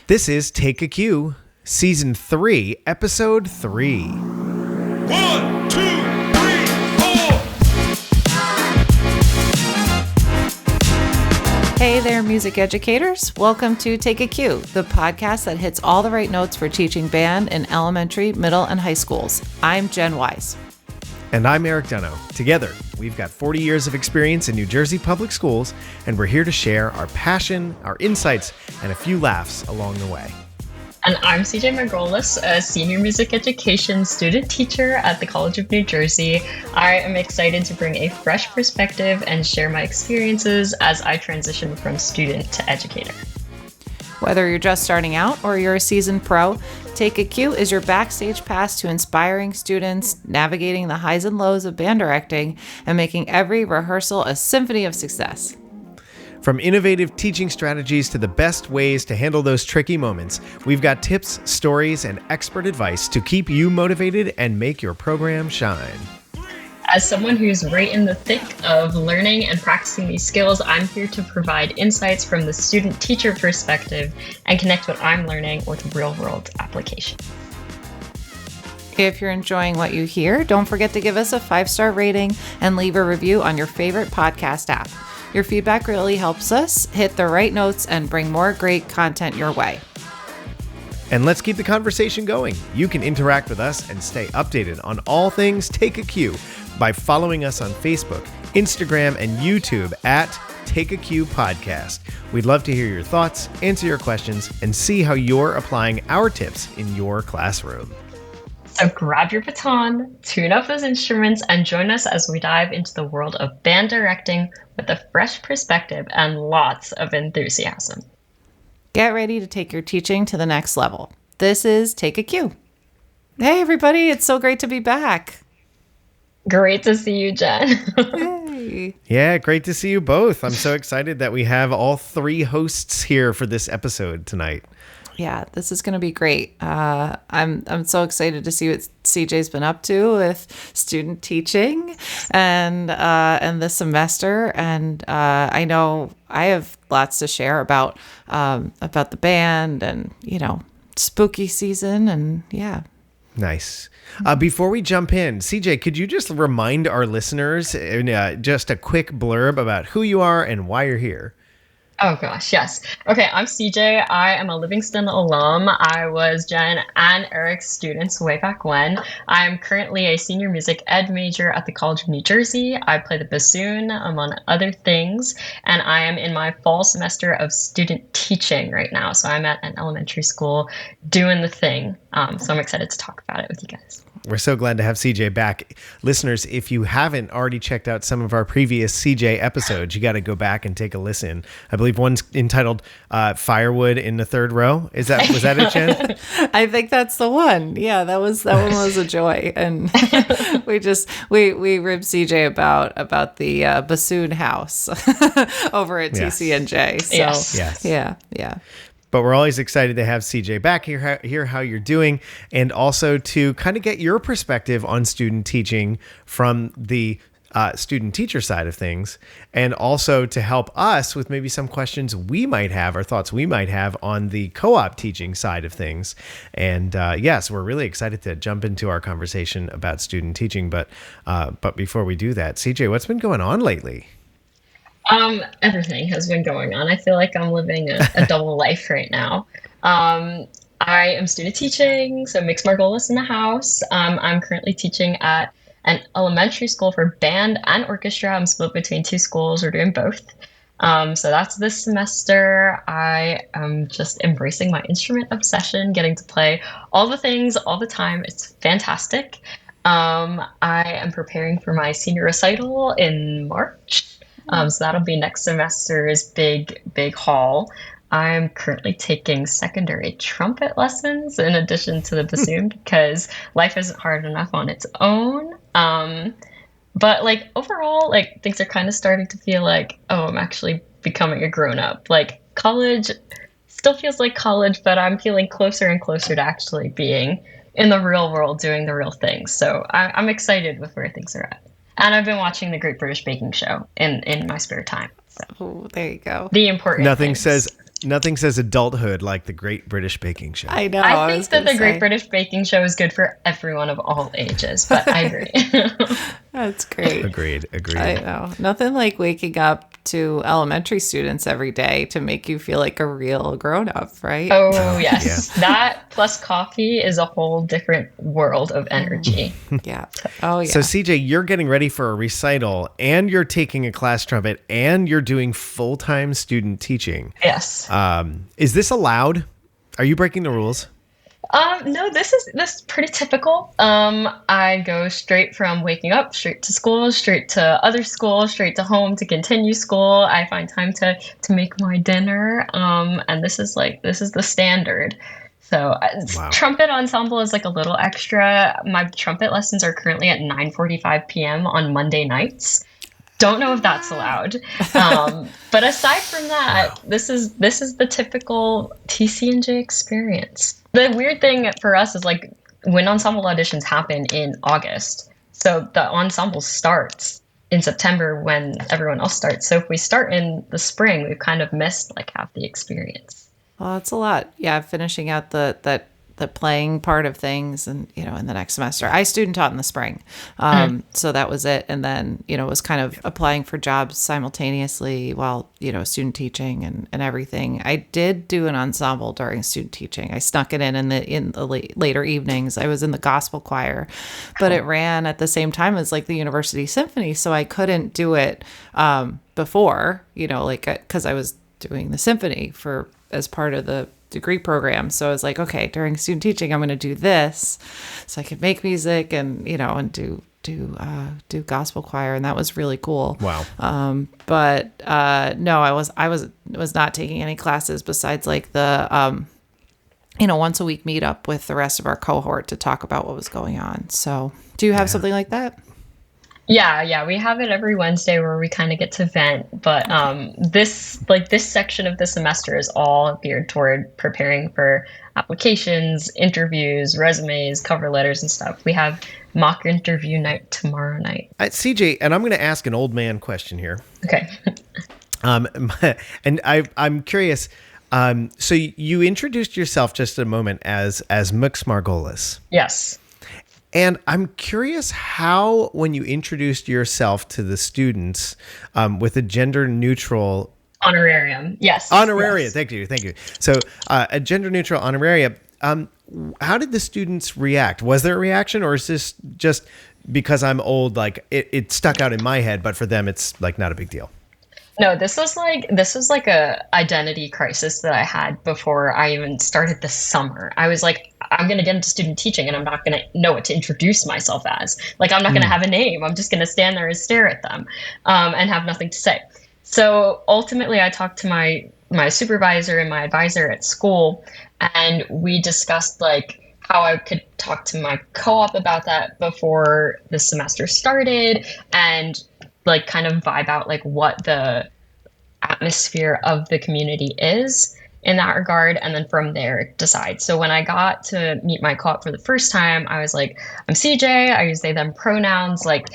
This is Take a Cue, Season 3, Episode 3. 1, 2, 3, 4. Hey there, music educators. Welcome to Take a Cue, the podcast that hits all the right notes for teaching band in elementary, middle, and high schools. I'm Jen Wise. And I'm Erik Donough. Together, we've got 40 years of experience in New Jersey public schools, and we're here to share our passion, our insights, and a few laughs along the way. And I'm Margolis, a senior music education student teacher at the College of New Jersey. I am excited to bring a fresh perspective and share my experiences as I transition from student to educator. Whether you're just starting out or you're a seasoned pro, Take a Cue is your backstage pass to inspiring students, navigating the highs and lows of band directing, and making every rehearsal a symphony of success. From innovative teaching strategies to the best ways to handle those tricky moments, we've got tips, stories, and expert advice to keep you motivated and make your program shine. As someone who's right in the thick of learning and practicing these skills, I'm here to provide insights from the student-teacher perspective and connect what I'm learning with real-world application. If you're enjoying what you hear, don't forget to give us a 5-star rating and leave a review on your favorite podcast app. Your feedback really helps us hit the right notes and bring more great content your way. And let's keep the conversation going. You can interact with us and stay updated on all things Take a Cue by following us on Facebook, Instagram, and YouTube at Take a Cue Podcast. We'd love to hear your thoughts, answer your questions, and see how you're applying our tips in your classroom. So grab your baton, tune up those instruments, and join us as we dive into the world of band directing with a fresh perspective and lots of enthusiasm. Get ready to take your teaching to the next level. This is Take a Cue. Hey, everybody. It's so great to be back. Great to see you, Jen. Hey. Yeah, great to see you both. I'm so excited that we have all three hosts here for this episode tonight. Yeah, this is going to be great. I'm so excited to see what CJ's been up to with student teaching and this semester. And I know I have lots to share about the band and, spooky season and yeah. Nice. Before we jump in, CJ, could you just remind our listeners just a quick blurb about who you are and why you're here? Oh gosh, yes. Okay, I'm CJ. I am a Livingston alum. I was Jen and Erik's students way back when. I'm currently a senior music ed major at the College of New Jersey. I play the bassoon, among other things, and I am in my fall semester of student teaching right now. So I'm at an elementary school doing the thing. So I'm excited to talk about it with you guys. We're so glad to have CJ back. Listeners, if you haven't already checked out some of our previous CJ episodes, you got to go back and take a listen. I believe one's entitled Firewood in the Third Row. Was that it, Jen? I think that's the one. Yeah, that one was a joy. And we ribbed CJ about the bassoon house over at TCNJ. So yes. Yeah. But we're always excited to have CJ back here, hear how you're doing, and also to kind of get your perspective on student teaching from the student teacher side of things, and also to help us with maybe some questions we might have or thoughts we might have on the co-op teaching side of things. And yes, we're really excited to jump into our conversation about student teaching. But before we do that, CJ, what's been going on lately? Everything has been going on. I feel like I'm living a double life right now. I am student teaching, so mixed Margolis in the house. I'm currently teaching at an elementary school for band and orchestra. I'm split between two schools. We're doing both. So that's this semester. I am just embracing my instrument obsession, getting to play all the things all the time. It's fantastic. I am preparing for my senior recital in March. So that'll be next semester's big haul. I'm currently taking secondary trumpet lessons in addition to the bassoon because life isn't hard enough on its own. But overall, things are kind of starting to feel like, oh, I'm actually becoming a grown up. College still feels like college, but I'm feeling closer and closer to actually being in the real world, doing the real things. So I'm excited with where things are at. And I've been watching the Great British Baking Show in my spare time. So. Oh, there you go. The important Nothing things. says Nothing says adulthood like the Great British Baking Show. I know. I think was that gonna the Great say. British Baking Show is good for everyone of all ages, but I agree. That's great. Agreed. I know. Nothing like waking up to elementary students every day to make you feel like a real grown up, right? Oh, yes. That plus coffee is a whole different world of energy. Yeah. Oh, yeah. So CJ, you're getting ready for a recital and you're taking a class trumpet and you're doing full-time student teaching. Yes. Is this allowed? Are you breaking the rules? No, this is pretty typical. I go straight from waking up, straight to school, straight to other school, straight to home to continue school. I find time to make my dinner. And this is the standard. So Wow. trumpet ensemble is like a little extra. My trumpet lessons are currently at 9:45 p.m. on Monday nights. Don't know if that's allowed. But aside from that, this is the typical TCNJ experience. The weird thing for us is like when ensemble auditions happen in August. So the ensemble starts in September when everyone else starts. So if we start in the spring, we've kind of missed like half the experience. Well, that's a lot. Yeah, finishing out the playing part of things, and in the next semester, I student taught in the spring, so that was it. And then was kind of applying for jobs simultaneously while student teaching and everything. I did do an ensemble during student teaching. I snuck it in the later evenings. I was in the gospel choir, but it ran at the same time as like the university symphony, so I couldn't do it before, because I was doing the symphony as part of the degree program. So I was like, okay, during student teaching, I'm going to do this so I could make music and, and do gospel choir. And that was really cool. Wow. But no, I was not taking any classes besides like the, once a week meetup with the rest of our cohort to talk about what was going on. So do you have something like that? Yeah, we have it every Wednesday where we kind of get to vent, but this section of the semester is all geared toward preparing for applications, interviews, resumes, cover letters, and stuff. We have mock interview night tomorrow night. CJ, and I'm going to ask an old man question here. Okay. And I'm curious. So you introduced yourself just a moment as Margolis. Yes. And I'm curious how, when you introduced yourself to the students with a gender neutral Honorarium. Yes. honorarium. Yes. Thank you. So a gender neutral honorarium. How did the students react? Was there a reaction, or is this just because I'm old? Like it stuck out in my head, but for them, it's like not a big deal. No, this was like a identity crisis that I had before I even started this summer. I was like, I'm going to get into student teaching and I'm not going to know what to introduce myself as. Like, I'm not going to have a name. I'm just going to stand there and stare at them and have nothing to say. So ultimately, I talked to my supervisor and my advisor at school, and we discussed like how I could talk to my co-op about that before the semester started, and like kind of vibe out like what the atmosphere of the community is in that regard, and then from there decide. So when I got to meet my co-op for the first time, I was like, I'm CJ, I use they them pronouns. Like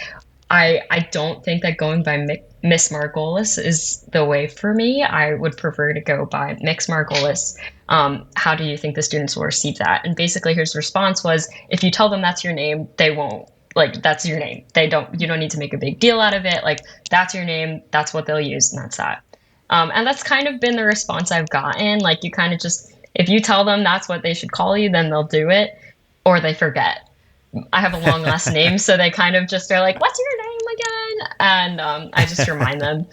I don't think that going by Miss Margolis is the way for me. I would prefer to go by Mix Margolis. How do you think the students will receive that? And basically his response was, if you tell them that's your name, they won't. Like, that's your name. You don't need to make a big deal out of it. Like, that's your name. That's what they'll use. And that's that. And that's kind of been the response I've gotten. Like, you kind of just, if you tell them that's what they should call you, then they'll do it, or they forget. I have a long last name, so they kind of just are like, what's your name again? And I just remind them.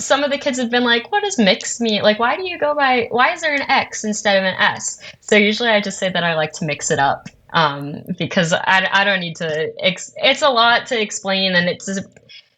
Some of the kids have been like, what does mix mean? Like, why is there an X instead of an S? So usually I just say that I like to mix it up. Because I don't need to, it's a lot to explain, and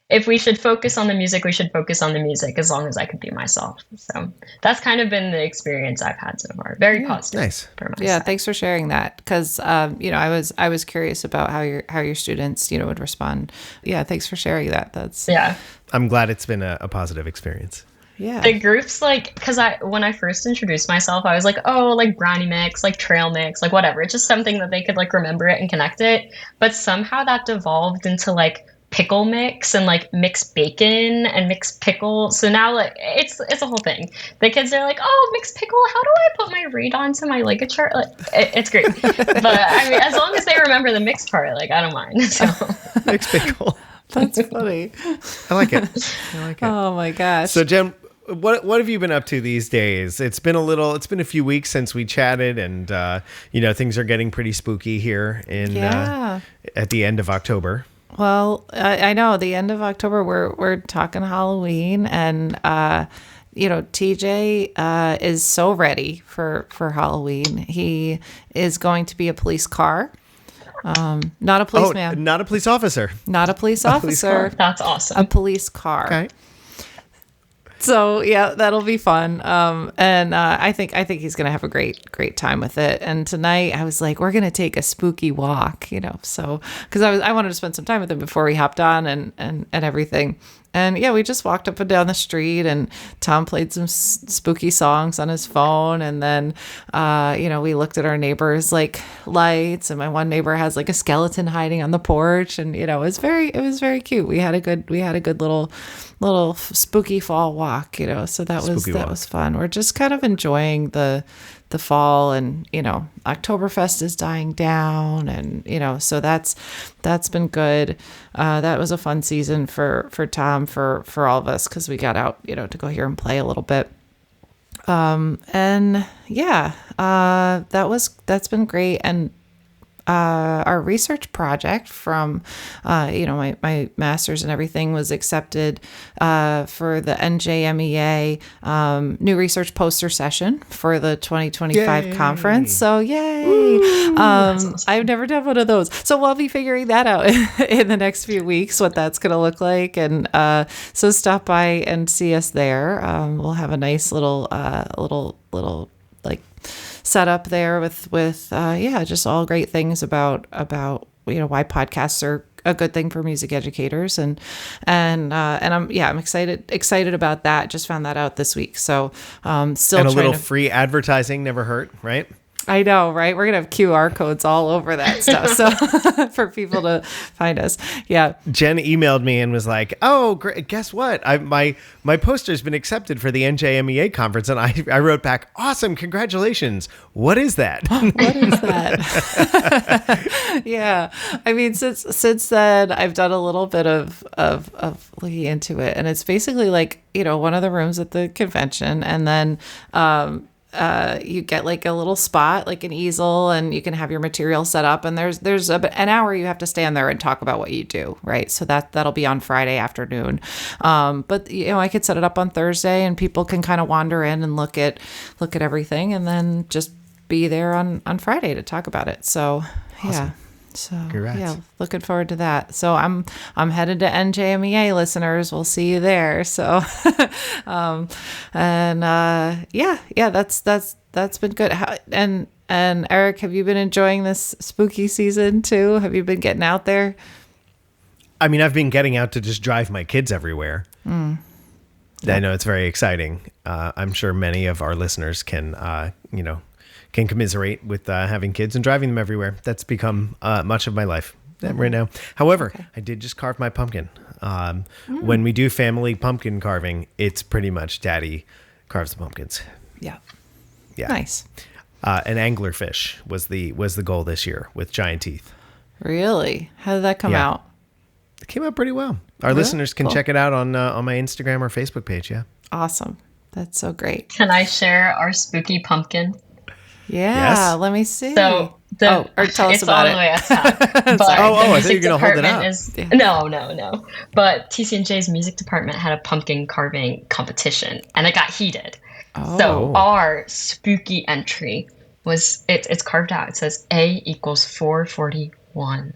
if we should focus on the music, we should focus on the music, as long as I could be myself. So that's kind of been the experience I've had so far. Very positive. Nice. For my Yeah, side. thanks for sharing that, because I was curious about how your students would respond. Yeah, thanks for sharing that. Yeah. I'm glad it's been a positive experience. Yeah. The groups, like, because when I first introduced myself, I was like, oh, like brownie mix, like trail mix, like whatever. It's just something that they could like remember it and connect it. But somehow that devolved into like pickle mix and like mix bacon and mix pickle. So now like it's a whole thing. The kids are like, oh, mix pickle. How do I put my read onto my Lego chart? Like it's great. But I mean, as long as they remember the mix part, like I don't mind. So Mixed pickle. That's funny. I like it. I like it. Oh my gosh. So Jen, what have you been up to these days? It's been a few weeks since we chatted, and things are getting pretty spooky here at the end of October. Well, I know the end of October we're talking Halloween, and TJ is so ready for Halloween. He is going to be a police car. Not a policeman. Not a police officer. Not a police officer. that's awesome. A police car. Okay. So yeah, that'll be fun. And I think he's gonna have a great time with it. And tonight I was like, we're gonna take a spooky walk, so because I wanted to spend some time with him before we hopped on and everything. And yeah, we just walked up and down the street, and Tom played some spooky songs on his phone. And then, we looked at our neighbors' like lights, and my one neighbor has like a skeleton hiding on the porch, and it was very cute. We had a good little spooky fall walk, so that was fun. We're just kind of enjoying the fall, and Oktoberfest is dying down, and so that's been good. That was a fun season for Tom, for all of us, because we got out to go hear him play a little bit. And yeah, that's been great. And our research project from, my master's and everything was accepted for the NJMEA new research poster session for the 2025 conference. So yay! Awesome. I've never done one of those, so we'll be figuring that out in the next few weeks, what that's going to look like. And so stop by and see us there. We'll have a nice little like set up there with just all great things about why podcasts are a good thing for music educators, and I'm excited about that. Just found that out this week, so still and a trying little to free advertising never hurt, right? I know, right? We're going to have QR codes all over that stuff. So for people to find us. Yeah. Jen emailed me and was like, oh, great. Guess what? My poster's been accepted for the NJMEA conference. And I wrote back, awesome. Congratulations. What is that? What is that? Yeah. I mean, since then, I've done a little bit of looking into it. And it's basically like, one of the rooms at the convention. And then, you get like a little spot, like an easel, and you can have your material set up, and there's an hour you have to stand there and talk about what you do, right? So that'll be on Friday afternoon. But I could set it up on Thursday, and people can kind of wander in and look at everything, and then just be there on Friday to talk about it. So awesome. Yeah. So congrats. Yeah, looking forward to that. So I'm headed to NJMEA, listeners. We'll see you there. So, that's been good. And Eric, have you been enjoying this spooky season too? Have you been getting out there? I mean, I've been getting out to just drive my kids everywhere. I know it's very exciting. I'm sure many of our listeners can commiserate with having kids and driving them everywhere. That's become much of my life right now. However, I did just carve my pumpkin. When we do family pumpkin carving, it's pretty much Daddy carves the pumpkins. Yeah. Yeah. Nice. An anglerfish was the goal this year with giant teeth. Really? How did that come out? It came out pretty well. Our listeners can check it out on my Instagram or Facebook page. Yeah. Awesome. That's so great. Can I share our spooky pumpkin? Yeah, yes. Let me see. So or tell us about it. It's all the way at top. But I thought you were going to hold it up. No. But TCNJ's music department had a pumpkin carving competition, and it got heated. Oh. So our spooky entry was, it's carved out. It says A equals 441.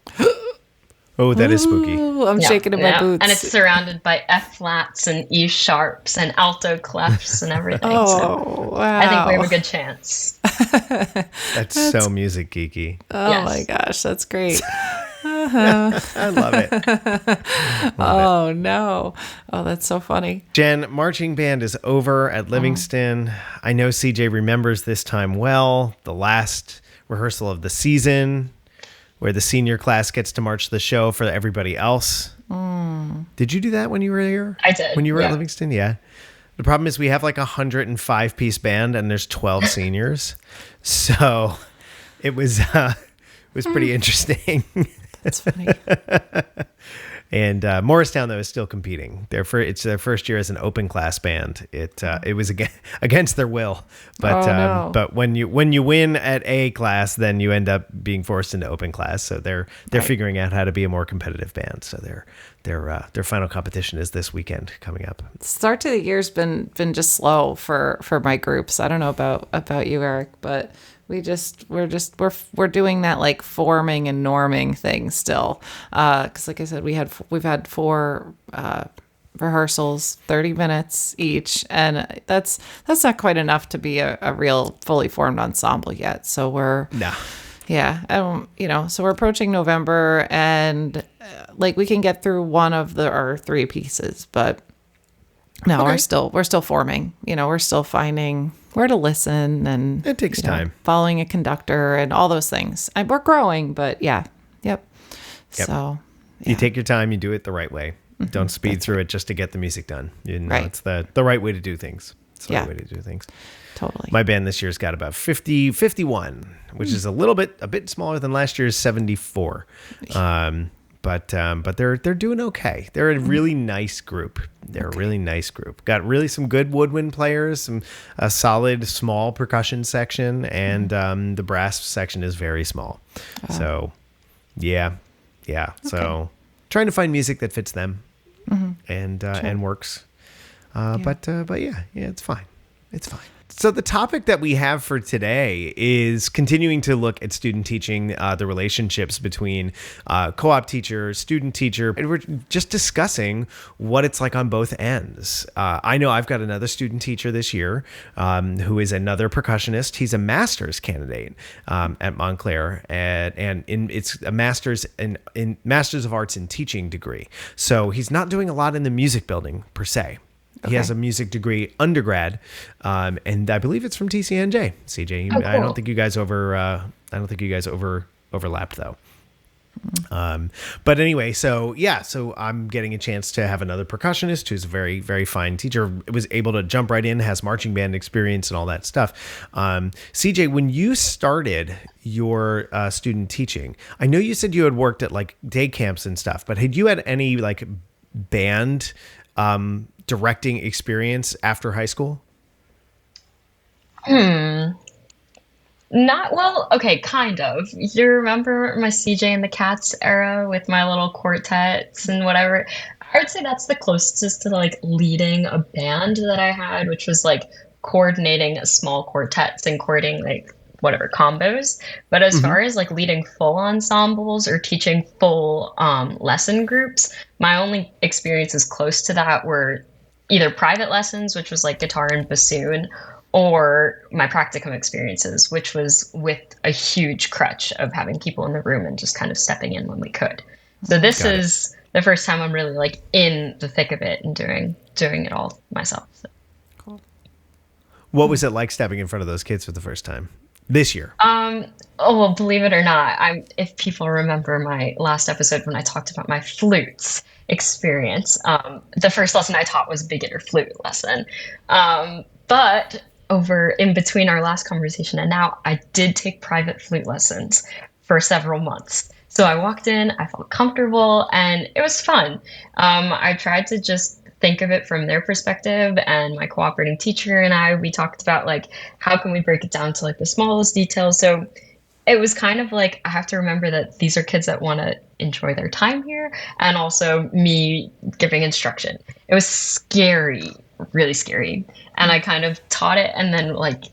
Oh, that is spooky. Ooh, I'm shaking in my boots. And it's surrounded by F flats and E sharps and alto clefs and everything. Wow. I think we have a good chance. That's so music geeky. Oh my gosh, that's great. I love it. No. Oh, that's so funny. Jen, marching band is over at Livingston. I know CJ remembers this time well, the last rehearsal of the season, where the senior class gets to march the show for everybody else Did you do that when you were here? I did, When you were at yeah. Livingston? Yeah. The problem is we have like 105-piece band and there's 12 seniors. So it was pretty interesting. That's funny. And Morristown, though, is still competing. It's their first year as an open class band. It was against their will, but no. but when you win at A class, then you end up being forced into open class. So they're figuring out how to be a more competitive band. So their final competition is this weekend coming up. Start to the year's been just slow for my groups. I don't know about you, Eric, but we're doing that like forming and norming thing still. Because like I said, we've had 4 rehearsals, 30 minutes each, and that's not quite enough to be a real fully formed ensemble yet. So we're No. yeah, so we're approaching November, and like we can get through one of our 3 pieces, but no, we're still forming. We're still finding where to listen, and It takes time. following a conductor and all those things. We're growing, but yep. So You take your time, you do it the right way. Don't speed through it just to get the music done. Right. It's the right way to do things. It's the right way to do things. totally. My band this year's got about 51, which is a bit smaller than last year's 74. But they're doing okay. They're a really nice group. They're a really nice group. Got really some good woodwind players, a solid small percussion section, and the brass section is very small. So, yeah. So, trying to find music that fits them and works. But yeah, it's fine. It's fine. So the topic that we have for today is continuing to look at student teaching, the relationships between co-op teacher, student teacher. And we're just discussing what it's like on both ends. I know I've got another student teacher this year who is another percussionist. He's a master's candidate at Montclair, and it's a master's in Masters of Arts in Teaching degree. So he's not doing a lot in the music building per se. He has a music degree undergrad, and I believe it's from TCNJ. CJ, Oh, cool. I don't think you guys overlapped though. But anyway, so I'm getting a chance to have another percussionist who's a very, very fine teacher. Was able to jump right in, has marching band experience and all that stuff. CJ, when you started your student teaching, I know you said you had worked at like day camps and stuff, but had you had any like band directing experience after high school? Not well, okay, kind of. You remember my CJ and the Cats era with my little quartets and whatever? I would say that's the closest to like leading a band that I had, which was like coordinating small quartets and coordinating like whatever combos. But as far as like leading full ensembles or teaching full lesson groups, my only experiences close to that were either private lessons, which was like guitar and bassoon, or my practicum experiences, which was with a huge crutch of having people in the room and just kind of stepping in when we could. So this is the first time I'm really like in the thick of it and doing it all myself. So. Cool. What was it like stepping in front of those kids for the first time this year? Oh, well, believe it or not, if people remember my last episode when I talked about my flutes experience, the first lesson I taught was a beginner flute lesson. But over in between our last conversation and now, I did take private flute lessons for several months. So I walked in, I felt comfortable, and it was fun. I tried to just think of it from their perspective, and my cooperating teacher and we talked about like how can we break it down to like the smallest details. So it was kind of like I have to remember that these are kids that want to enjoy their time here, and also me giving instruction. It was scary, really scary, and I kind of taught it and then like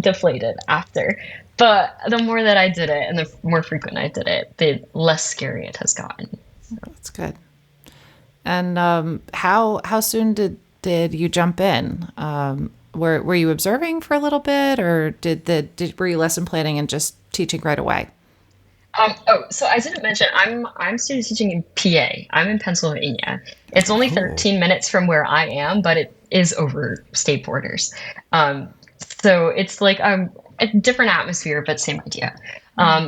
deflated after. But the more that I did it and the more frequent I did it, the less scary it has gotten. That's good. And how soon did you jump in? Were you observing for a little bit, or were you lesson planning and just teaching right away? So I didn't mention I'm student teaching in PA. I'm in Pennsylvania. It's only 13 minutes from where I am, but it is over state borders. So it's like a different atmosphere, but same idea.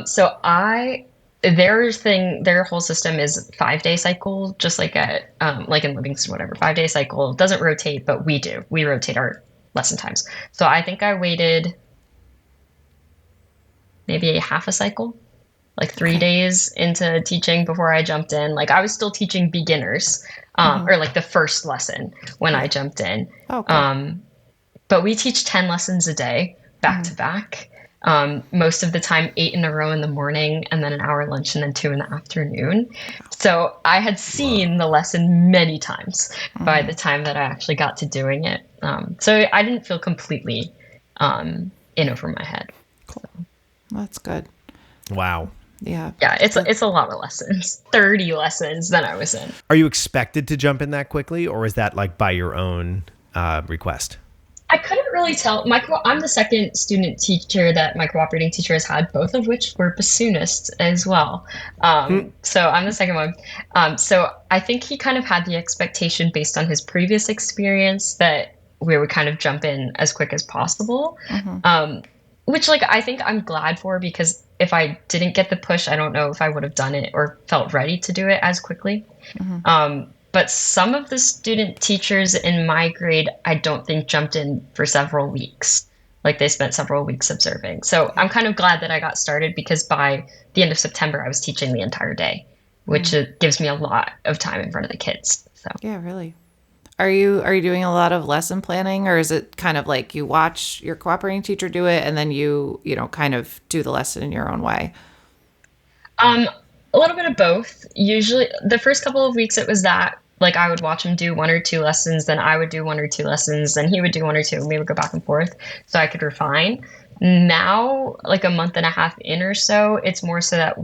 So I their whole system is 5-day cycle, just like at like in Livingston, whatever. 5-day cycle doesn't rotate, but we rotate our lesson times. So I think I waited maybe a half a cycle, like 3 days into teaching before I jumped in. Like I was still teaching beginners, or like the first lesson when I jumped in. Okay. But we teach 10 lessons a day, back to back. Most of the time, 8 in a row in the morning, and then an hour lunch, and then 2 in the afternoon. So I had seen the lesson many times by the time that I actually got to doing it. So I didn't feel completely in over my head. Cool. That's good. Wow. Yeah. Yeah, it's a lot of lessons. 30 lessons that I was in. Are you expected to jump in that quickly, or is that like by your own request? I couldn't really tell. I'm the second student teacher that my cooperating teacher has had, both of which were bassoonists as well. So I'm the second one. So I think he kind of had the expectation based on his previous experience that we would kind of jump in as quick as possible. Which like I think I'm glad for, because if I didn't get the push, I don't know if I would have done it or felt ready to do it as quickly. But some of the student teachers in my grade, I don't think jumped in for several weeks. Like they spent several weeks observing. So I'm kind of glad that I got started, because by the end of September, I was teaching the entire day, which gives me a lot of time in front of the kids. So Yeah, really. Are you doing a lot of lesson planning, or is it kind of like you watch your cooperating teacher do it and then you kind of do the lesson in your own way? A little bit of both. Usually the first couple of weeks it was that, like I would watch him do 1 or 2 lessons, then I would do 1 or 2 lessons, then he would do 1 or 2, and we would go back and forth so I could refine. Now, like a month and a half in or so, it's more so that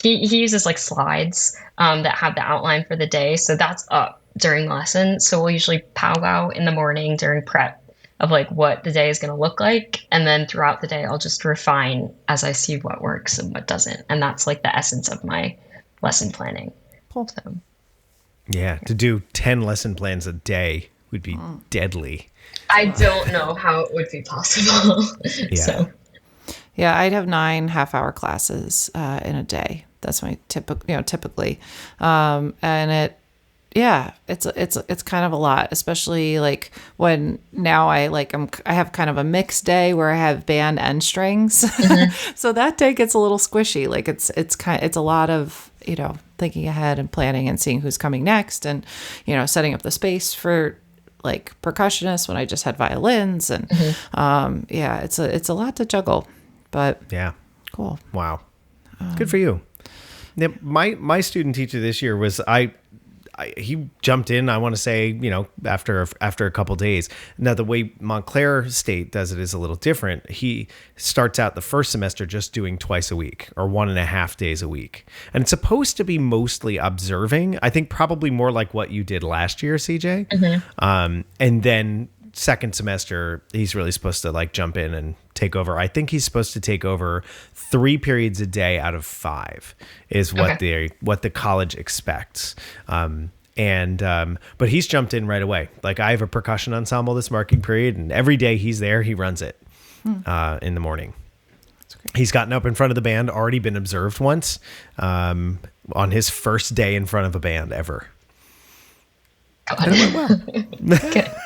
he uses like slides that have the outline for the day. So that's up during lesson. So we'll usually powwow in the morning during prep of like what the day is going to look like. And then throughout the day, I'll just refine as I see what works and what doesn't. And that's like the essence of my lesson planning. Cool. So, Yeah, to do 10 lesson plans a day would be deadly. I don't know how it would be possible. Yeah. So, Yeah, I'd have 9 half-hour classes in a day. That's my typically, and it's kind of a lot, especially like when now I have kind of a mixed day where I have band and strings, so that day gets a little squishy. Like it's a lot of thinking ahead and planning and seeing who's coming next, and setting up the space for like percussionists when I just had violins, and it's a lot to juggle, but Yeah. cool. Wow. Good for you. Yeah, my student teacher this year was he jumped in, I want to say, after a couple days. Now, the way Montclair State does it is a little different. He starts out the first semester just doing twice a week or 1.5 days a week. And it's supposed to be mostly observing. I think probably more like what you did last year, CJ. And then second semester, he's really supposed to like jump in and take over. I think he's supposed to take over 3 periods a day out of 5 is what the college expects. But he's jumped in right away. Like I have a percussion ensemble this marking period, and every day he's there, he runs it in the morning. That's great. He's gotten up in front of the band, already been observed once on his first day in front of a band ever. And it went well.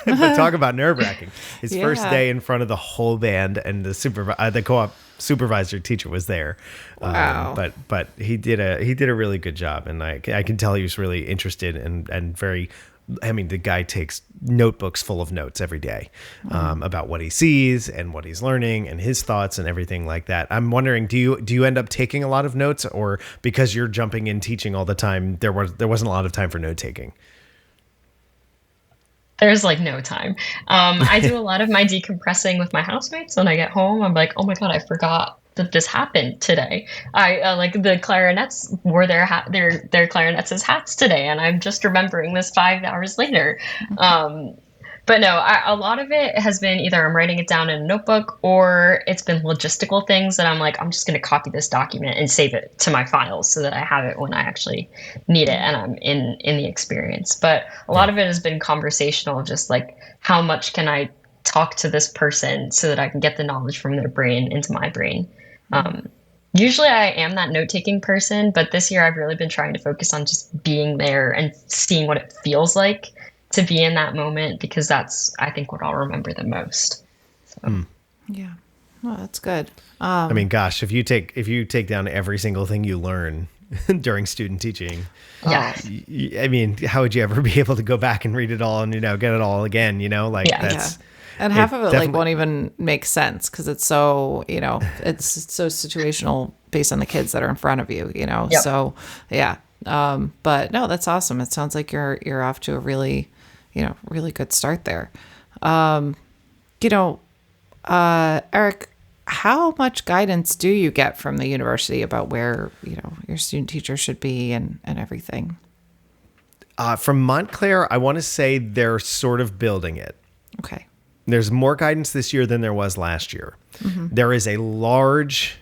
But talk about nerve-wracking. His first day in front of the whole band, and the co-op supervisor teacher was there. Wow. But he did a really good job, and I can tell he was really interested and very. I mean, the guy takes notebooks full of notes every day about what he sees and what he's learning and his thoughts and everything like that. I'm wondering, do you end up taking a lot of notes, or because you're jumping in teaching all the time, there wasn't a lot of time for note taking? there's like no time. I do a lot of my decompressing with my housemates when I get home. I'm like, oh my God, I forgot that this happened today. I like the clarinets wore their clarinets as hats today, and I'm just remembering this 5 hours later. But no, a lot of it has been either I'm writing it down in a notebook, or it's been logistical things that I'm like, I'm just going to copy this document and save it to my files so that I have it when I actually need it and I'm in the experience. But a lot of it has been conversational, just like how much can I talk to this person so that I can get the knowledge from their brain into my brain. Usually I am that note-taking person, but this year I've really been trying to focus on just being there and seeing what it feels like to be in that moment because that's, I think, what I'll remember the most. So, Yeah. Well, that's good. I mean, gosh, if you take down every single thing you learn during student teaching, yeah. I mean, how would you ever be able to go back and read it all and, get it all again, like Yeah. that's, And half of it definitely won't even make sense because it's so, it's so situational based on the kids that are in front of you, Yep. So yeah. But no, that's awesome. It sounds like you're off to a really, really good start there. Erik, how much guidance do you get from the university about where, your student teacher should be and everything? From Montclair, I want to say they're sort of building it. Okay. There's more guidance this year than there was last year. There is a large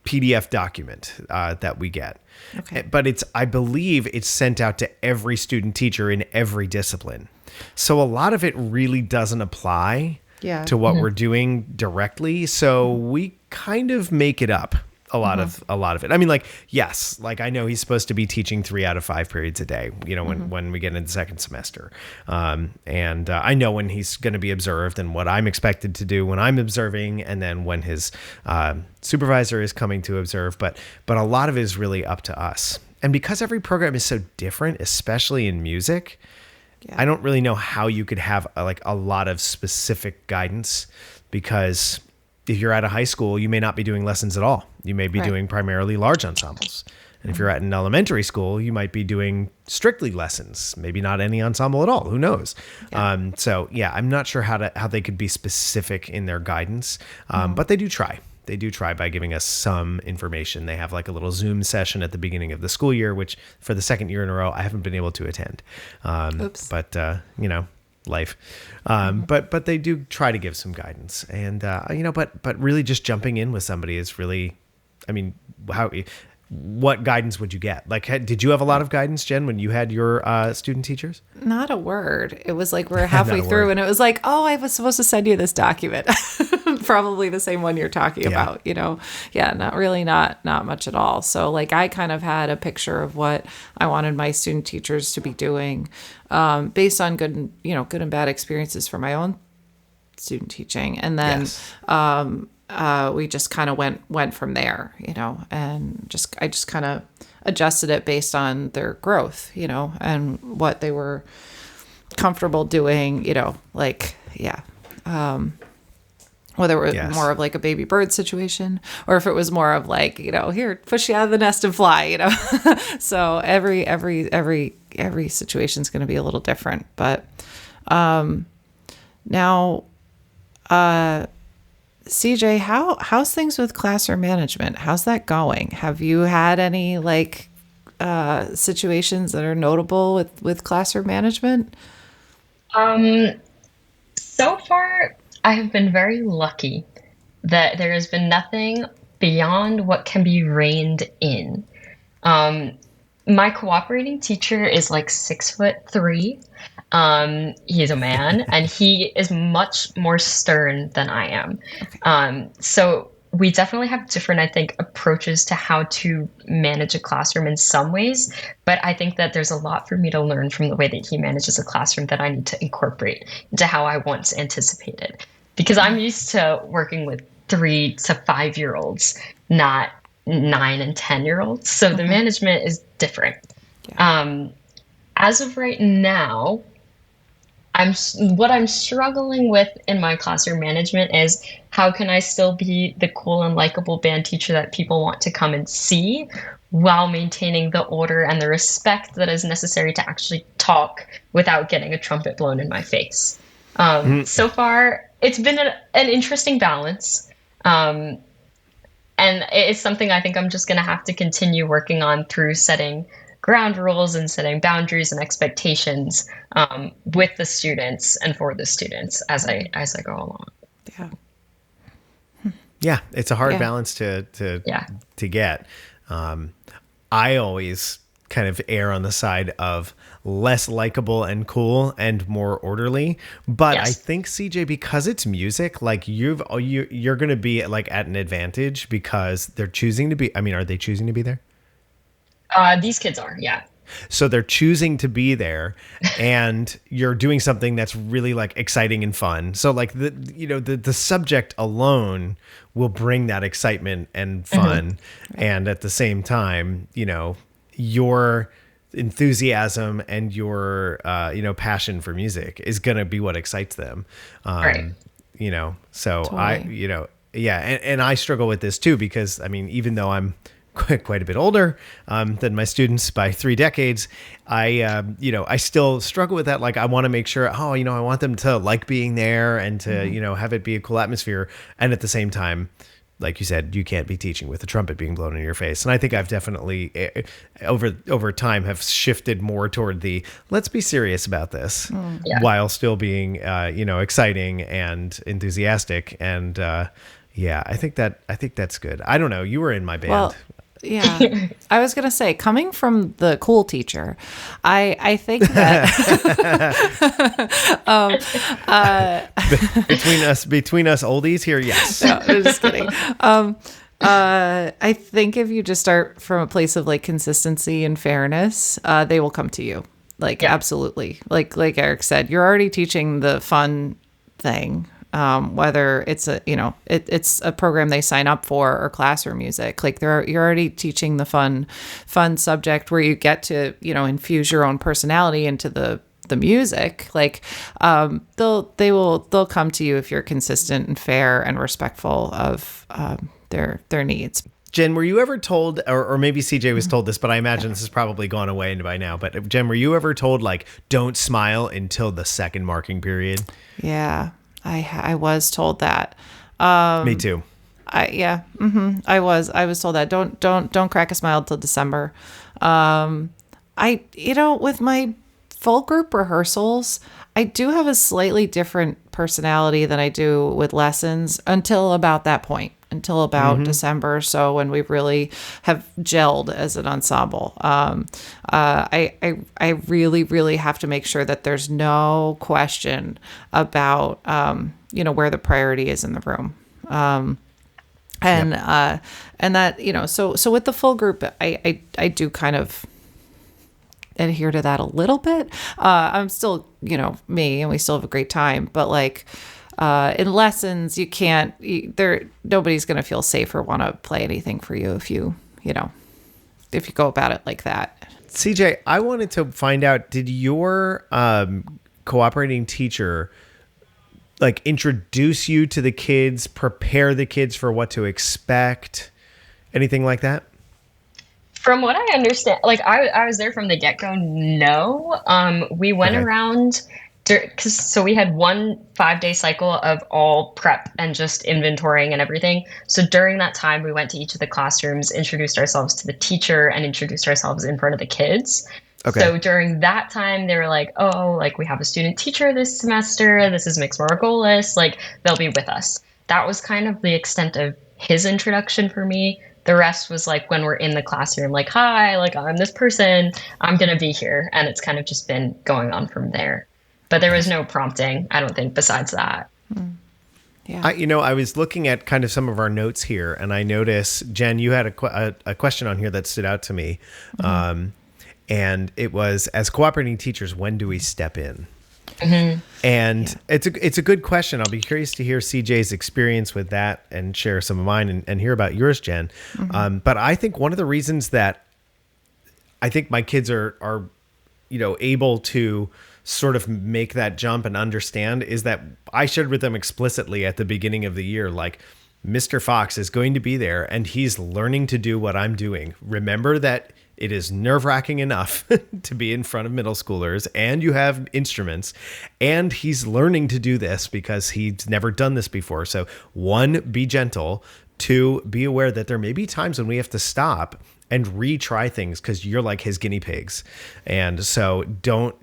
PDF document that we get. Okay. But I believe it's sent out to every student teacher in every discipline. So a lot of it really doesn't apply to what we're doing directly. So we kind of make it up. A lot of it. I mean, yes, I know he's supposed to be teaching 3 out of 5 periods a day, when we get into the second semester. And I know when he's going to be observed and what I'm expected to do when I'm observing. And then when his supervisor is coming to observe, but a lot of it is really up to us. And because every program is so different, especially in music, I don't really know how you could have a lot of specific guidance because if you're at a high school, you may not be doing lessons at all. You may be doing primarily large ensembles. And if you're at an elementary school, you might be doing strictly lessons, maybe not any ensemble at all. Who knows? Yeah. I'm not sure how they could be specific in their guidance, but they do try. They do try by giving us some information. They have a little Zoom session at the beginning of the school year, which for the second year in a row, I haven't been able to attend. Oops. But, life. But they do try to give some guidance and, but really just jumping in with somebody is really, what guidance would you get? Did you have a lot of guidance, Jen, when you had your student teachers? Not a word. It was we're halfway through and it was I was supposed to send you this document. Probably the same one you're talking about, Yeah, not much at all. So I kind of had a picture of what I wanted my student teachers to be doing based on good and bad experiences for my own student teaching. And then we just kind of went from there, and I just kind of adjusted it based on their growth, and what they were comfortable doing, whether it was more of a baby bird situation or if it was more of here, push you out of the nest and fly, So every situation is going to be a little different, but now, CJ, how's things with classroom management? How's that going? Have you had any situations that are notable with classroom management? So far, I have been very lucky that there has been nothing beyond what can be reined in. My cooperating teacher is 6'3". He's a man and he is much more stern than I am. Okay. So we definitely have different, I think, approaches to how to manage a classroom in some ways, but I think that there's a lot for me to learn from the way that he manages a classroom that I need to incorporate into how I once anticipated. Because I'm used to working with 3 to 5-year-olds, not 9 and 10-year-olds. So the management is different. Yeah. As of right now, what I'm struggling with in my classroom management is how can I still be the cool and likable band teacher that people want to come and see while maintaining the order and the respect that is necessary to actually talk without getting a trumpet blown in my face. So far, it's been an interesting balance. And it's something I think I'm just going to have to continue working on through setting ground rules and setting boundaries and expectations with the students and for the students as I go along. Yeah. Yeah, it's a hard balance to get. I always kind of err on the side of less likable and cool and more orderly. But Yes. I think CJ, because it's music, like you're going to be like at an advantage because they're choosing to be. I mean, are they choosing to be there? These kids are, yeah. So they're choosing to be there, and you're doing something that's really like exciting and fun. So like the subject alone will bring that excitement and fun, and at the same time, your enthusiasm and your passion for music is going to be what excites them. Right. So Totally. yeah, and I struggle with this too, because I mean, even though I'm quite a bit older than my students by 3 decades, I still struggle with that. Like, I want to make sure, I want them to like being there and to, have it be a cool atmosphere. And at the same time, like you said, you can't be teaching with a trumpet being blown in your face. And I think I've definitely over time have shifted more toward the let's be serious about this while still being, exciting and enthusiastic. And I think that's good. I don't know. You were in my band. Well, yeah, I was gonna say, coming from the cool teacher, I think that between us oldies here, yes. no, I'm just kidding. I think if you just start from a place of like consistency and fairness, they will come to you. Like, absolutely. Like Erik said, you're already teaching the fun thing. Whether it's it's a program they sign up for or classroom music, like you're already teaching the fun subject where you get to, infuse your own personality into the music. Like, they'll come to you if you're consistent and fair and respectful of, their needs. Jen, were you ever told, or maybe CJ was told this, but I imagine this has probably gone away by now, but Jen, were you ever told like, don't smile until the second marking period? Yeah. I was told that. Me too. I was told that don't crack a smile till December. With my full group rehearsals, I do have a slightly different personality than I do with lessons until about that point, until about December or so, when we really have gelled as an ensemble. I really, really have to make sure that there's no question about, where the priority is in the room. And that, so with the full group, I do kind of adhere to that a little bit. I'm still, me, and we still have a great time, but like, in lessons, nobody's going to feel safe or want to play anything for you if you go about it like that. CJ, I wanted to find out, did your cooperating teacher like introduce you to the kids, prepare the kids for what to expect, anything like that? From what I understand, like I was there from the get-go. No, we went around. So we had 1 5-day cycle of all prep and just inventorying and everything. So during that time, we went to each of the classrooms, introduced ourselves to the teacher, and introduced ourselves in front of the kids. Okay. So during that time, they were like, oh, like we have a student teacher this semester. This is Mix Margolis. Like, they'll be with us. That was kind of the extent of his introduction for me. The rest was like when we're in the classroom, like, hi, like I'm this person, I'm going to be here. And it's kind of just been going on from there. But there was no prompting, I don't think, besides that. Yeah. I was looking at kind of some of our notes here, and I noticed, Jen, you had a question on here that stood out to me. And it was, as cooperating teachers, when do we step in? And it's a good question. I'll be curious to hear CJ's experience with that and share some of mine and hear about yours, Jen. But I think one of the reasons that I think my kids are able to sort of make that jump and understand is that I shared with them explicitly at the beginning of the year, like, Mr. Fox is going to be there and he's learning to do what I'm doing. Remember that it is nerve-wracking enough to be in front of middle schoolers and you have instruments, and he's learning to do this because he's never done this before. So 1, be gentle. Two, be aware that there may be times when we have to stop and retry things because you're like his guinea pigs. And so don't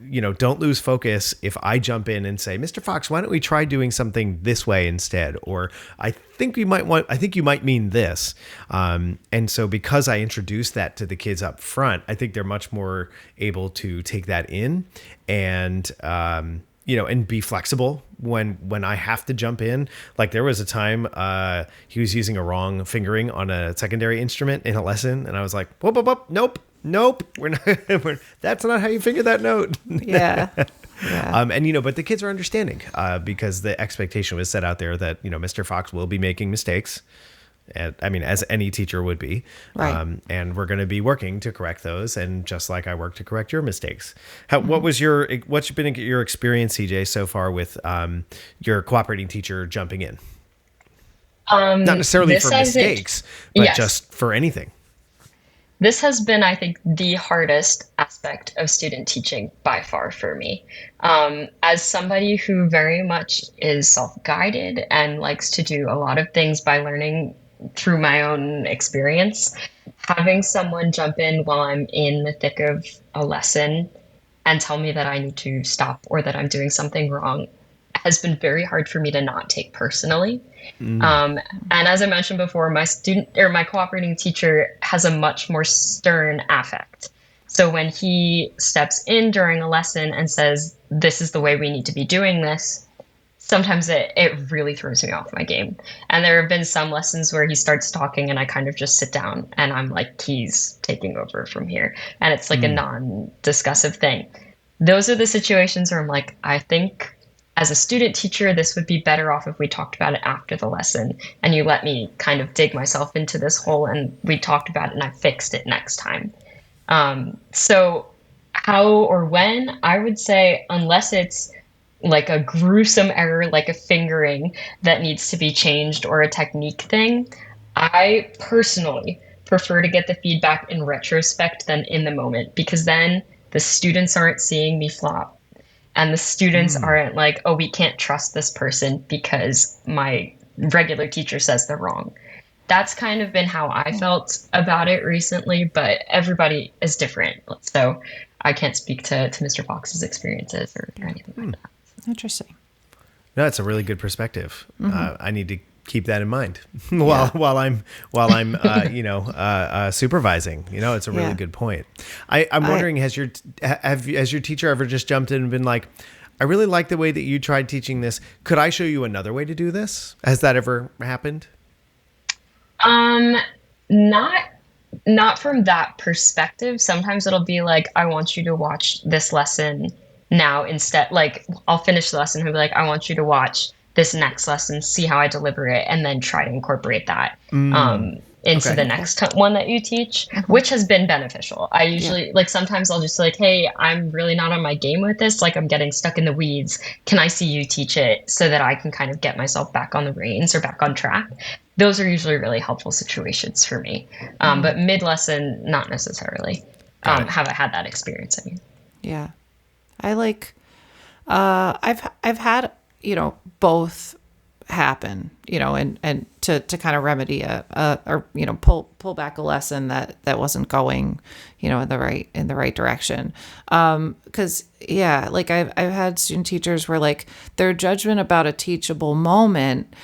lose focus if I jump in and say, Mr. Fox, why don't we try doing something this way instead? Or I think you might mean this. And so because I introduced that to the kids up front, I think they're much more able to take that in and, and be flexible when I have to jump in. Like there was a time he was using a wrong fingering on a secondary instrument in a lesson, and I was like, whoop, whoop, whoop, nope, we're not. That's not how you finger that note. Yeah. Yeah. But the kids are understanding because the expectation was set out there that Mr. Fox will be making mistakes. As any teacher would be. Right. And we're going to be working to correct those. And just like I work to correct your mistakes. What's been your experience, CJ, so far with your cooperating teacher jumping in? Not necessarily for mistakes, but yes. Just for anything. This has been, I think, the hardest aspect of student teaching by far for me. As somebody who very much is self-guided and likes to do a lot of things by learning through my own experience, having someone jump in while I'm in the thick of a lesson and tell me that I need to stop or that I'm doing something wrong has been very hard for me to not take personally. And as I mentioned before, my cooperating teacher has a much more stern affect. So when he steps in during a lesson and says, this is the way we need to be doing this, sometimes it really throws me off my game. And there have been some lessons where he starts talking and I kind of just sit down and I'm like, he's taking over from here. And it's like a non-discussive thing. Those are the situations where I'm like, I think as a student teacher, this would be better off if we talked about it after the lesson and you let me kind of dig myself into this hole and we talked about it and I fixed it next time. So how or when, I would say, unless it's like a gruesome error, like a fingering that needs to be changed or a technique thing, I personally prefer to get the feedback in retrospect than in the moment, because then the students aren't seeing me flop. And the students aren't like, oh, we can't trust this person because my regular teacher says they're wrong. That's kind of been how I felt about it recently, but everybody is different. So I can't speak to Mr. Fox's experiences or anything like that. Interesting. No, that's a really good perspective. I need to keep that in mind while I'm supervising. It's a really good point. I'm wondering, has your teacher ever just jumped in and been like, I really like the way that you tried teaching this. Could I show you another way to do this? Has that ever happened? Not from that perspective. Sometimes it'll be like, I want you to watch this lesson now instead. Like, I'll finish the lesson and he'll be like, I want you to watch this next lesson, see how I deliver it, and then try to incorporate that into the next one that you teach, which has been beneficial. I usually, sometimes I'll just like, hey, I'm really not on my game with this. Like, I'm getting stuck in the weeds. Can I see you teach it so that I can kind of get myself back on the reins or back on track? Those are usually really helpful situations for me. But mid-lesson, not necessarily. Have I had that experience? I mean, yeah, I like. I've had both happen. And to kind of remedy or pull back a lesson that wasn't going in the right direction. Because I've had student teachers where like their judgment about a teachable moment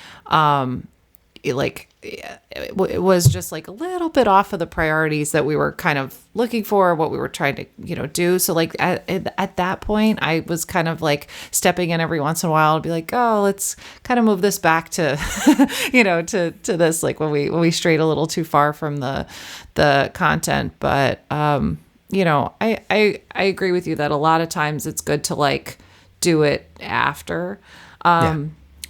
it was just like a little bit off of the priorities that we were kind of looking for, what we were trying to, do. So like at that point, I was kind of like stepping in every once in a while to be like, oh, let's kind of move this back to, to this, like when we strayed a little too far from the content. But, I agree with you that a lot of times it's good to like do it after.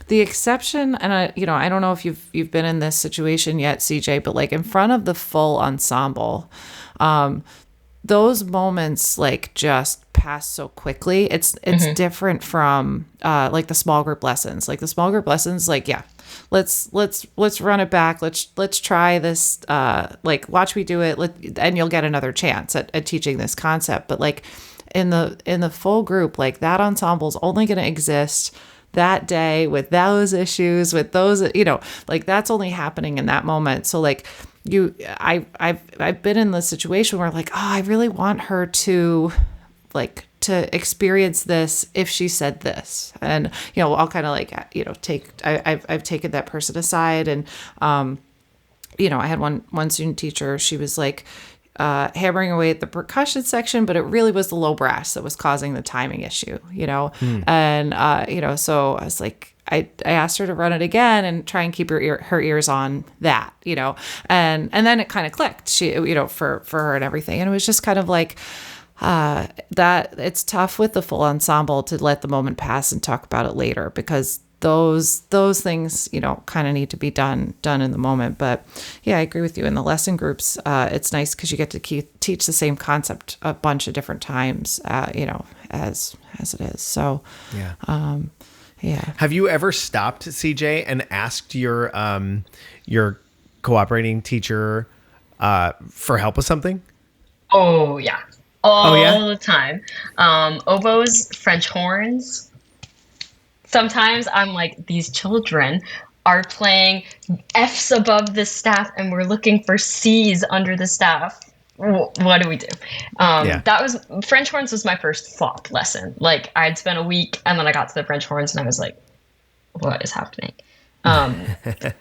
The exception, and I don't know if you've been in this situation yet, CJ, but like in front of the full ensemble, those moments like just pass so quickly. It's different from like the small group lessons. Like the small group lessons, like let's run it back. Let's try this. Like watch me do it, and you'll get another chance at teaching this concept. But like in the full group, like that ensemble's only going to exist that day with those issues, with those, like that's only happening in that moment. So like I've been in the situation where like, oh, I really want her to like to experience this if she said this. And, I'll kind of like, I've taken that person aside and, I had one student teacher, she was like, hammering away at the percussion section, but it really was the low brass that was causing the timing issue, and, so I was like, I asked her to run it again and try and keep her ears on that, and then it kind of clicked, she, for her and everything. And it was just kind of like, that it's tough with the full ensemble to let the moment pass and talk about it later, because those things, kind of need to be done in the moment. But yeah, I agree with you. In the lesson groups, it's nice because you get to teach the same concept a bunch of different times, as it is. So, yeah. Yeah. Have you ever stopped, CJ, and asked your cooperating teacher for help with something? Oh yeah, all the time. Oboes, French horns. Sometimes I'm like, these children are playing F's above the staff and we're looking for C's under the staff. What do we do? That was French horns was my first flop lesson. Like I'd spent a week and then I got to the French horns and I was like, what is happening?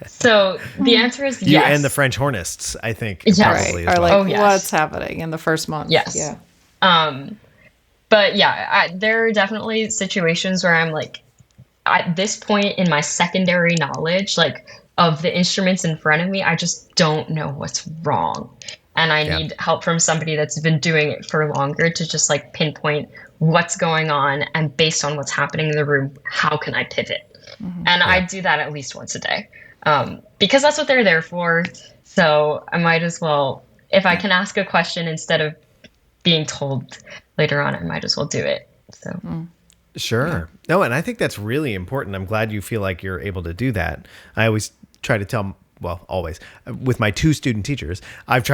So the answer is yes. You and the French hornists, I think. Yes. Probably are like, what's happening in the first month? Yes. Yeah. But yeah, there are definitely situations where I'm like, at this point in my secondary knowledge, like of the instruments in front of me, I just don't know what's wrong. And I need help from somebody that's been doing it for longer to just like pinpoint what's going on. And based on what's happening in the room, how can I pivot? Mm-hmm. And I do that at least once a day, because that's what they're there for. So I might as well, if I can ask a question instead of being told later on, I might as well do it. So. Sure. Yeah. No, and I think that's really important. I'm glad you feel like you're able to do that. I always try to tell, well, always with my 2 student teachers, I've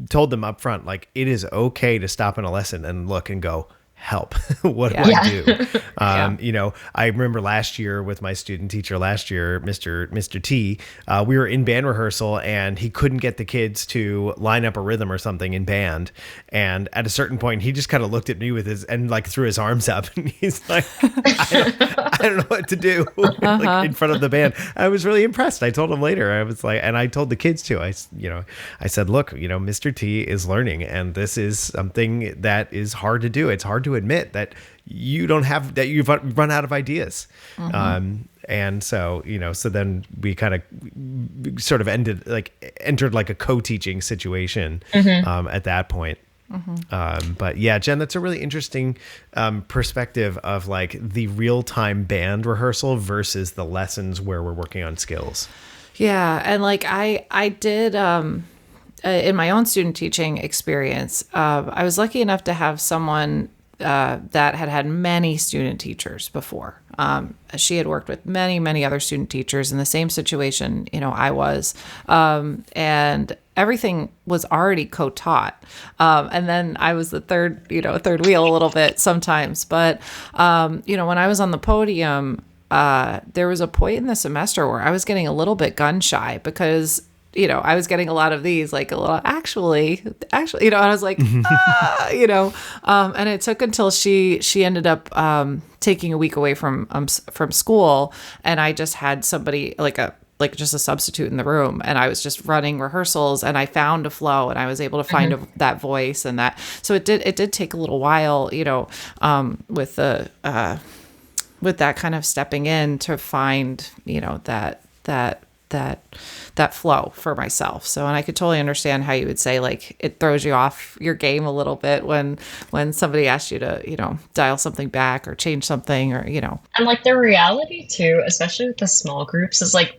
told them up front, like, it is okay to stop in a lesson and look and go, help. What do I do? I remember last year with my student teacher Mr. T, we were in band rehearsal and he couldn't get the kids to line up a rhythm or something in band. And at a certain point, he just kind of looked at me and like threw his arms up and he's like, I don't know what to do like, in front of the band. I was really impressed. I told him later, I was like, and I told the kids too, I said, look, Mr. T is learning and this is something that is hard to do. It's hard to admit that you've run out of ideas. And so, so then we kind of sort of entered like a co-teaching situation at that point. But yeah, Jen, that's a really interesting perspective of like the real-time band rehearsal versus the lessons where we're working on skills. Yeah. And like I did, in my own student teaching experience, I was lucky enough to have someone that had many student teachers before. She had worked with many, many other student teachers in the same situation, I was, and everything was already co-taught. And then I was the third wheel a little bit sometimes. But, when I was on the podium, there was a point in the semester where I was getting a little bit gun shy because I was getting a lot of these, like a little, actually, and I was like, and it took until she ended up taking a week away from school, and I just had somebody just a substitute in the room, and I was just running rehearsals, and I found a flow, and I was able to find that voice and that. So it did take a little while, with that kind of stepping in to find, that flow for myself. So, and I could totally understand how you would say like it throws you off your game a little bit when somebody asks you to, dial something back or change something or, And like the reality too, especially with the small groups, is like,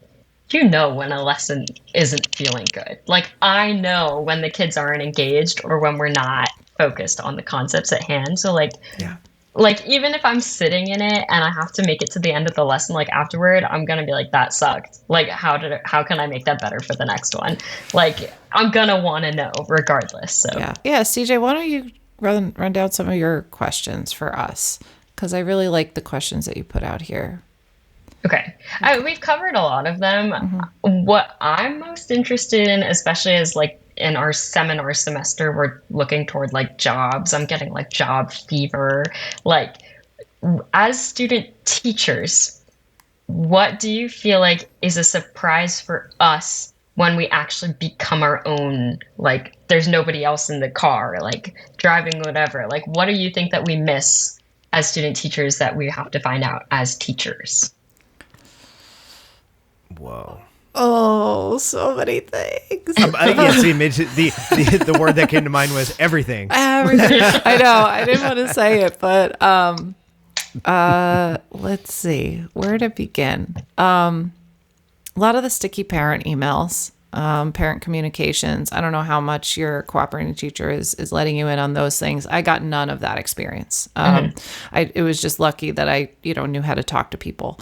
when a lesson isn't feeling good. Like I know when the kids aren't engaged or when we're not focused on the concepts at hand. So like, like, even if I'm sitting in it and I have to make it to the end of the lesson, like afterward, I'm going to be like, that sucked. Like, how can I make that better for the next one? Like, I'm going to want to know regardless. So yeah. CJ, why don't you run down some of your questions for us? Because I really like the questions that you put out here. Okay. We've covered a lot of them. What I'm most interested in, especially as like in our seminar semester, we're looking toward like jobs. I'm getting like job fever. Like, as student teachers, what do you feel like is a surprise for us when we actually become our own? Like, there's nobody else in the car, like driving whatever. Like, what do you think that we miss as student teachers that we have to find out as teachers? Whoa. Oh, so many things. Yes, the word that came to mind was everything. Everything. I know. I didn't want to say it, but let's see where to begin. A lot of the sticky parent emails, parent communications. I don't know how much your cooperating teacher is letting you in on those things. I got none of that experience. It was just lucky that I knew how to talk to people.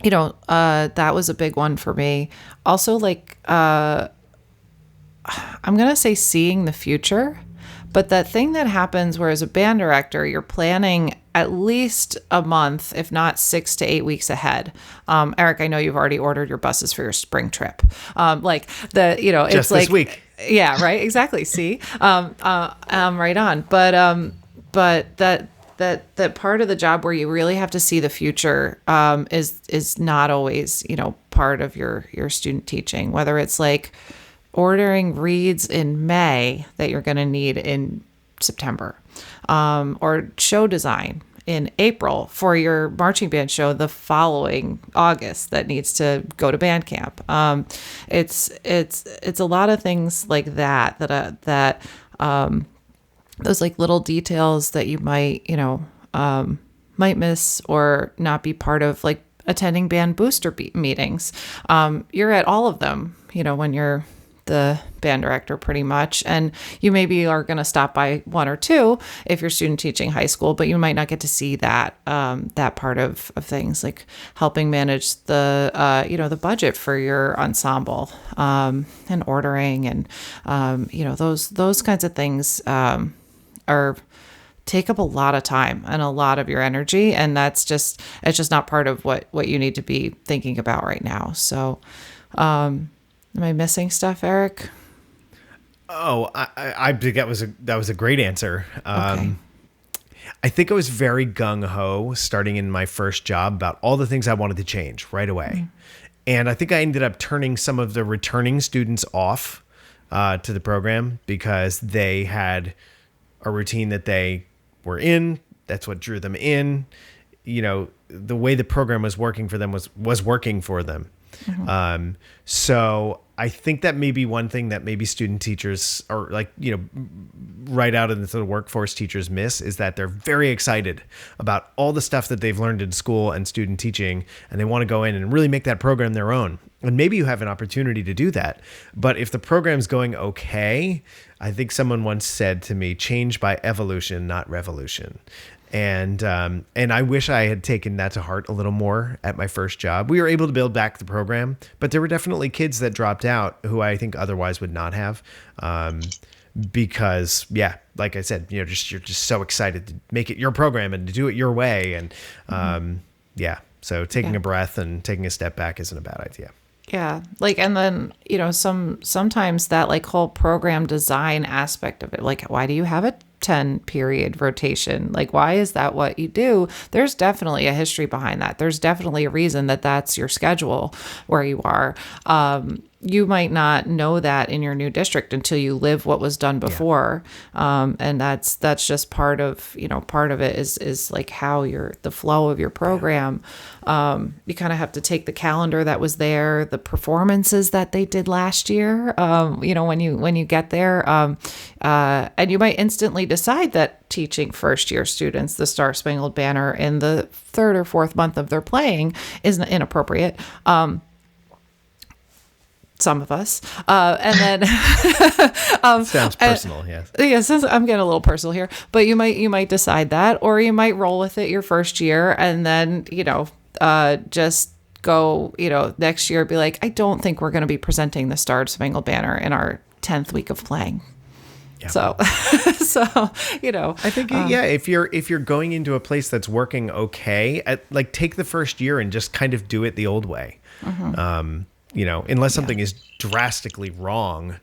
That was a big one for me. Also, like, I'm going to say seeing the future, but that thing that happens where as a band director, you're planning at least a month, if not 6 to 8 weeks ahead. Eric, I know you've already ordered your buses for your spring trip. Just it's like this week. Yeah, right. Exactly. See, right on. But that part of the job where you really have to see the future is not always part of your student teaching, whether it's like ordering reeds in May that you're going to need in September, or show design in April for your marching band show the following August that needs to go to band camp. It's a lot of things like that those like little details that you might miss or not be part of, like attending band booster meetings. You're at all of them, when you're the band director pretty much. And you maybe are going to stop by one or two if you're student teaching high school, but you might not get to see that part of things, like helping manage the, the budget for your ensemble, and ordering and, those kinds of things, take up a lot of time and a lot of your energy. And it's just not part of what you need to be thinking about right now. So, am I missing stuff, Eric? Oh, I think that was a great answer. Okay. I think I was very gung-ho starting in my first job about all the things I wanted to change right away. Mm-hmm. And I think I ended up turning some of the returning students off to the program because they had a routine that they were in. That's what drew them in. The way the program was working for them was working for them. Mm-hmm. So I think that may be one thing that maybe student teachers or right out into the workforce teachers miss, is that they're very excited about all the stuff that they've learned in school and student teaching, and they want to go in and really make that program their own. And maybe you have an opportunity to do that. But if the program's going okay, I think someone once said to me, change by evolution, not revolution. And I wish I had taken that to heart a little more at my first job. We were able to build back the program, but there were definitely kids that dropped out who I think otherwise would not have. Because like I said, you're just so excited to make it your program and to do it your way. And so taking a breath and taking a step back isn't a bad idea. Yeah. And then, sometimes that like whole program design aspect of it, like, why do you have a 10 period rotation? Like, why is that what you do? There's definitely a history behind that. There's definitely a reason that that's your schedule where you are. You might not know that in your new district until you live what was done before. Yeah. And that's just part of it is like how the flow of your program. You kind of have to take the calendar that was there, the performances that they did last year, when you get there, and you might instantly decide that teaching first year students the Star Spangled Banner in the third or fourth month of their playing is inappropriate. Some of us, and then sounds personal. Yes. Yeah. Since I'm getting a little personal here, but you might decide that, or you might roll with it your first year and then, just go, next year, be like, I don't think we're going to be presenting the Star Spangled Banner in our 10th week of playing. So, so, you know, I think if you're going into a place that's working okay, like take the first year and just kind of do it the old way. You know, unless something is drastically wrong,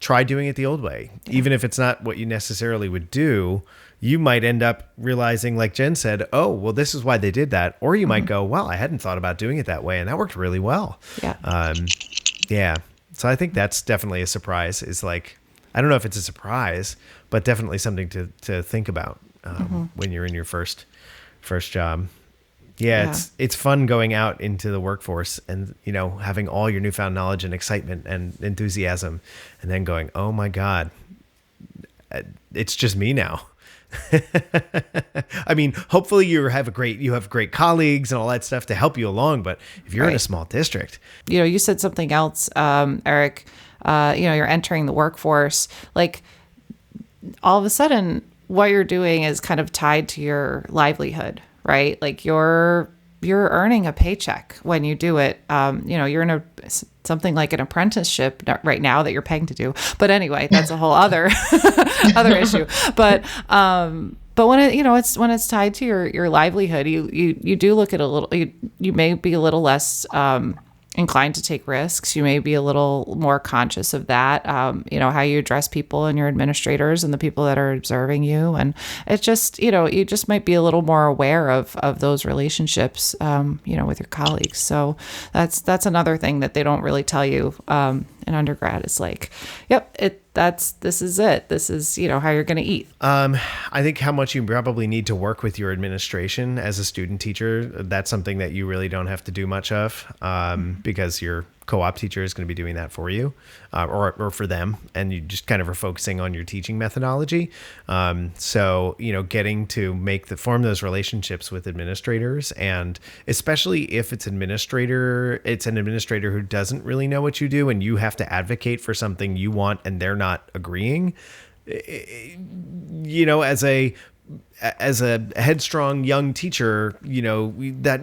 try doing it the old way. Even if it's not what you necessarily would do, you might end up realizing, like Jen said, oh, well, this is why they did that. Or you might go, well, I hadn't thought about doing it that way, and that worked really well. Yeah. So I think that's definitely a surprise. Is like, I don't know if it's a surprise, but definitely something to think about when you're in your first job. Yeah, it's fun going out into the workforce and, you know, having all your newfound knowledge and excitement and enthusiasm, and then going, oh my God, it's just me now. I mean, hopefully you have great colleagues and all that stuff to help you along. But if you're in a small district, you know, you said something else, Eric, you know, you're entering the workforce, like all of a sudden what you're doing is kind of tied to your livelihood, right? Like you're earning a paycheck when you do it. You know, you're in something like an apprenticeship right now that you're paying to do. But anyway, that's a whole other issue. But when it's tied to your livelihood, you do look at a little. You may be a little less inclined to take risks. You may be a little more conscious of that. You know, how you address people and your administrators and the people that are observing you. And it's just, you know, you just might be a little more aware of those relationships, you know, with your colleagues. So that's another thing that they don't really tell you in undergrad. Is like, yep, this is it. This is, you know, how you're going to eat. I think how much you probably need to work with your administration as a student teacher. That's something that you really don't have to do much of, because your co-op teacher is going to be doing that for you, or for them, and you just kind of are focusing on your teaching methodology. So, you know, getting to form those relationships with administrators, and especially if it's an administrator who doesn't really know what you do, and you have to advocate for something you want and they're not agreeing. You know, as a headstrong young teacher, you know, that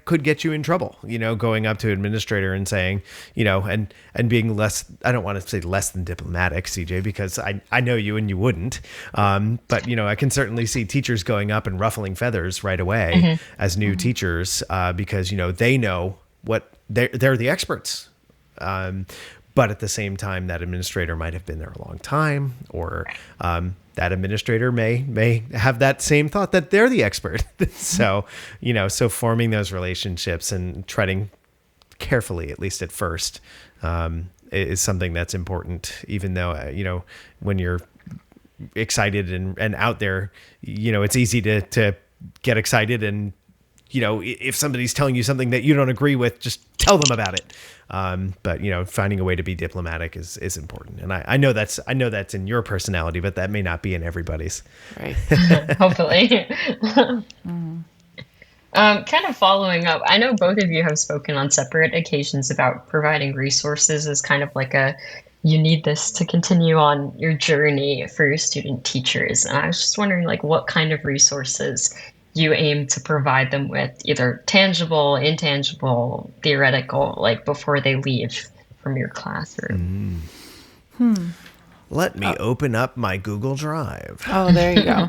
could get you in trouble, you know, going up to an administrator and saying, you know, and being less, I don't want to say less than diplomatic, CJ, because I know you and you wouldn't. But, you know, I can certainly see teachers going up and ruffling feathers right away as new teachers, because, you know, they know what they're the experts. But at the same time, that administrator might have been there a long time, or that administrator may have that same thought that they're the expert. So, you know, forming those relationships and treading carefully, at least at first, is something that's important, even though, you know, when you're excited and out there, you know, it's easy to get excited, and, you know, if somebody's telling you something that you don't agree with, just tell them about it. But, you know, finding a way to be diplomatic is important. And I know that's in your personality, but that may not be in everybody's. Right. Hopefully. Kind of following up, I know both of you have spoken on separate occasions about providing resources as kind of like you need this to continue on your journey for your student teachers. And I was just wondering, like, what kind of resources you aim to provide them with, either tangible, intangible, theoretical, like before they leave from your classroom. Let me open up my Google Drive. Oh, there you go.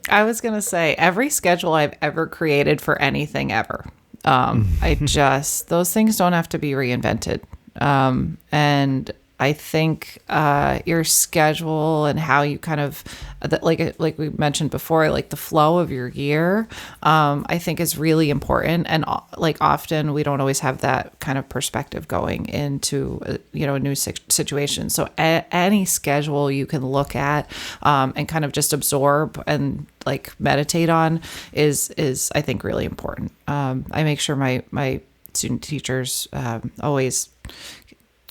I was going to say, every schedule I've ever created for anything ever, those things don't have to be reinvented. And I think your schedule and how you kind of, like we mentioned before, like the flow of your year, I think is really important. And like often we don't always have that kind of perspective going into a new situation. So any schedule you can look at and kind of just absorb and like meditate on is I think really important. I make sure my student teachers always